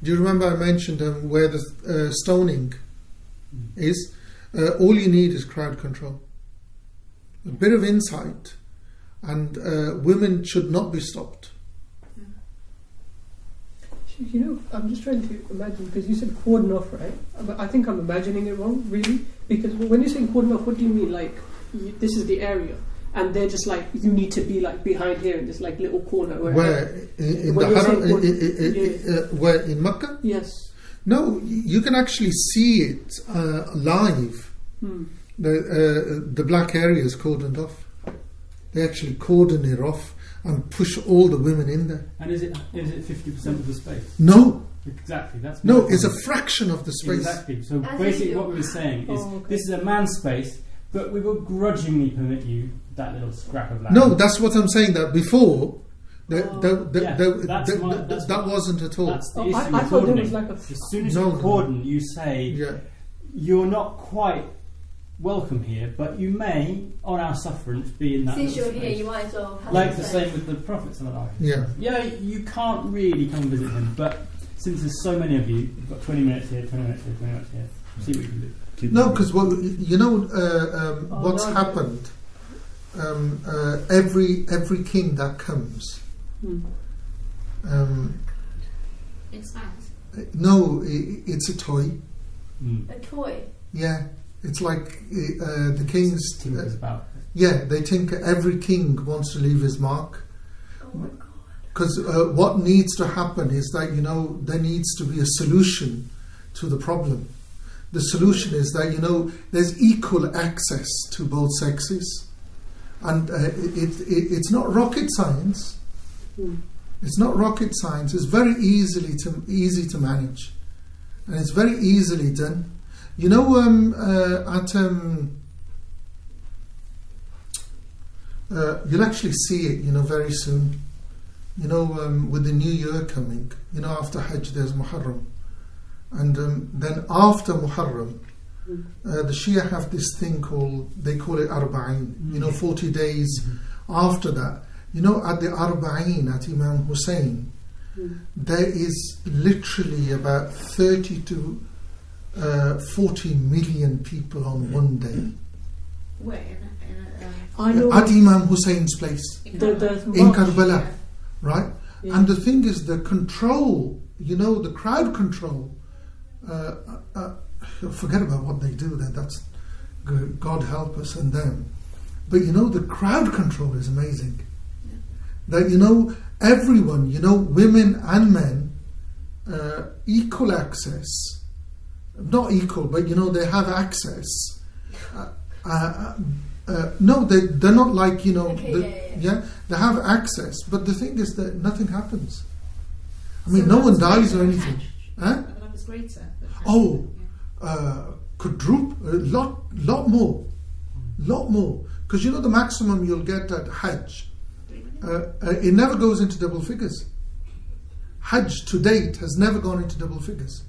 do you remember I mentioned where the stoning is? All you need is crowd control, a bit of insight, and women should not be stopped. You know, I'm just trying to imagine, because you said cordon off, right? But I think I'm imagining it wrong, really. Because when you say cordon off, what do you mean? Like, this is the area, and they're just like, you need to be like behind here in this like little corner. Where in the Haram, where in Mecca? Yes. No, you can actually see it live. The black area is cordoned off. They actually cordon it off and push all the women in there. And is it 50% of the space? No. Exactly. That's no. It's a fraction of the space. Exactly. So As basically, what we were saying is, this is a man's space, but we will grudgingly permit you that little scrap of land. No, that's what I'm saying. That before, that wasn't at all. That's the issue I with thought there cordoning. was like a. As soon as you cordon, you say you're not quite welcome here, but you may, on our sufferance, be in that. Since you're space. here, you might as well have Like the same with the Prophet. Yeah. Yeah, you can't really come visit him, but since there's so many of you, you've got 20 minutes here, 20 minutes here, 20 minutes here. See what you can do. No, because you know what's happened. Every king that comes, Expands. No, it's a toy. A toy. Yeah, it's like the kings. Tinkers about. Yeah, they tinker. Every king wants to leave his mark. Oh my god. Because what needs to happen is that, you know, there needs to be a solution to the problem. The solution is that, you know, there's equal access to both sexes, and it's not rocket science. It's not rocket science. It's very easy to manage, and it's very easily done. You know, you'll actually see it, you know, very soon. You know, with the new year coming, you know, after Hajj there's Muharram, and then after Muharram, the Shia have this thing they call it Arba'in. You know, 40 days after that. You know, at the Arba'in at Imam Hussein, there is literally about 30 to 40 million people on one day. Where? At Imam Hussein's place In Karbala, right? Yeah. And the thing is, the control, you know, the crowd control, forget about what they do there, that's God help us and them. But you know, the crowd control is amazing. that, you know, everyone, you know, women and men, equal access, not equal, but, you know, they have access. No, they're not like, you know, Okay, they have access, but the thing is that nothing happens. I mean, no one dies or anything. Huh? The number's greater. Oh, quadruple, lot more. Because you know the maximum you'll get at Hajj, it never goes into double figures. Hajj to date has never gone into double figures.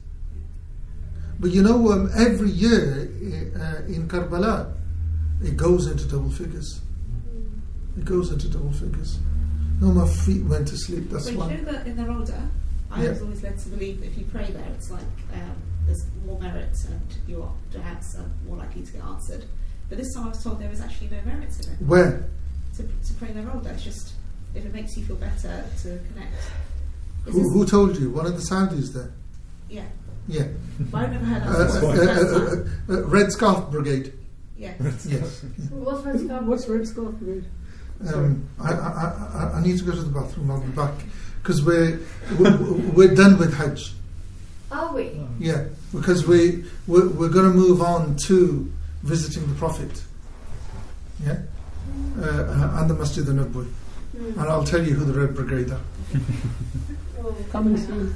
But you know, every year in Karbala, it goes into double figures. It goes into double figures. No, my feet went to sleep, that's Well, why. you know that in the Roda, I was always led to believe that if you pray there, it's like there's more merit and your du'as are more likely to get answered. But this time I was told there was actually no merit in it. Where? To pray the Roda, it's just, if it makes you feel better to connect. Who told you? One of the Saudis there? Yeah. Yeah. But I've never heard that. Red Scarf Brigade. Yeah. Yes. What's Red Scarf? What's Red Scarf Brigade? I need to go to the bathroom. I'll be back because we're done with Hajj. Are we? Yeah, because we're going to move on to visiting the Prophet. Yeah, and the Masjid al-Nabawi, and I'll tell you who the Red Brigade are. Come and see.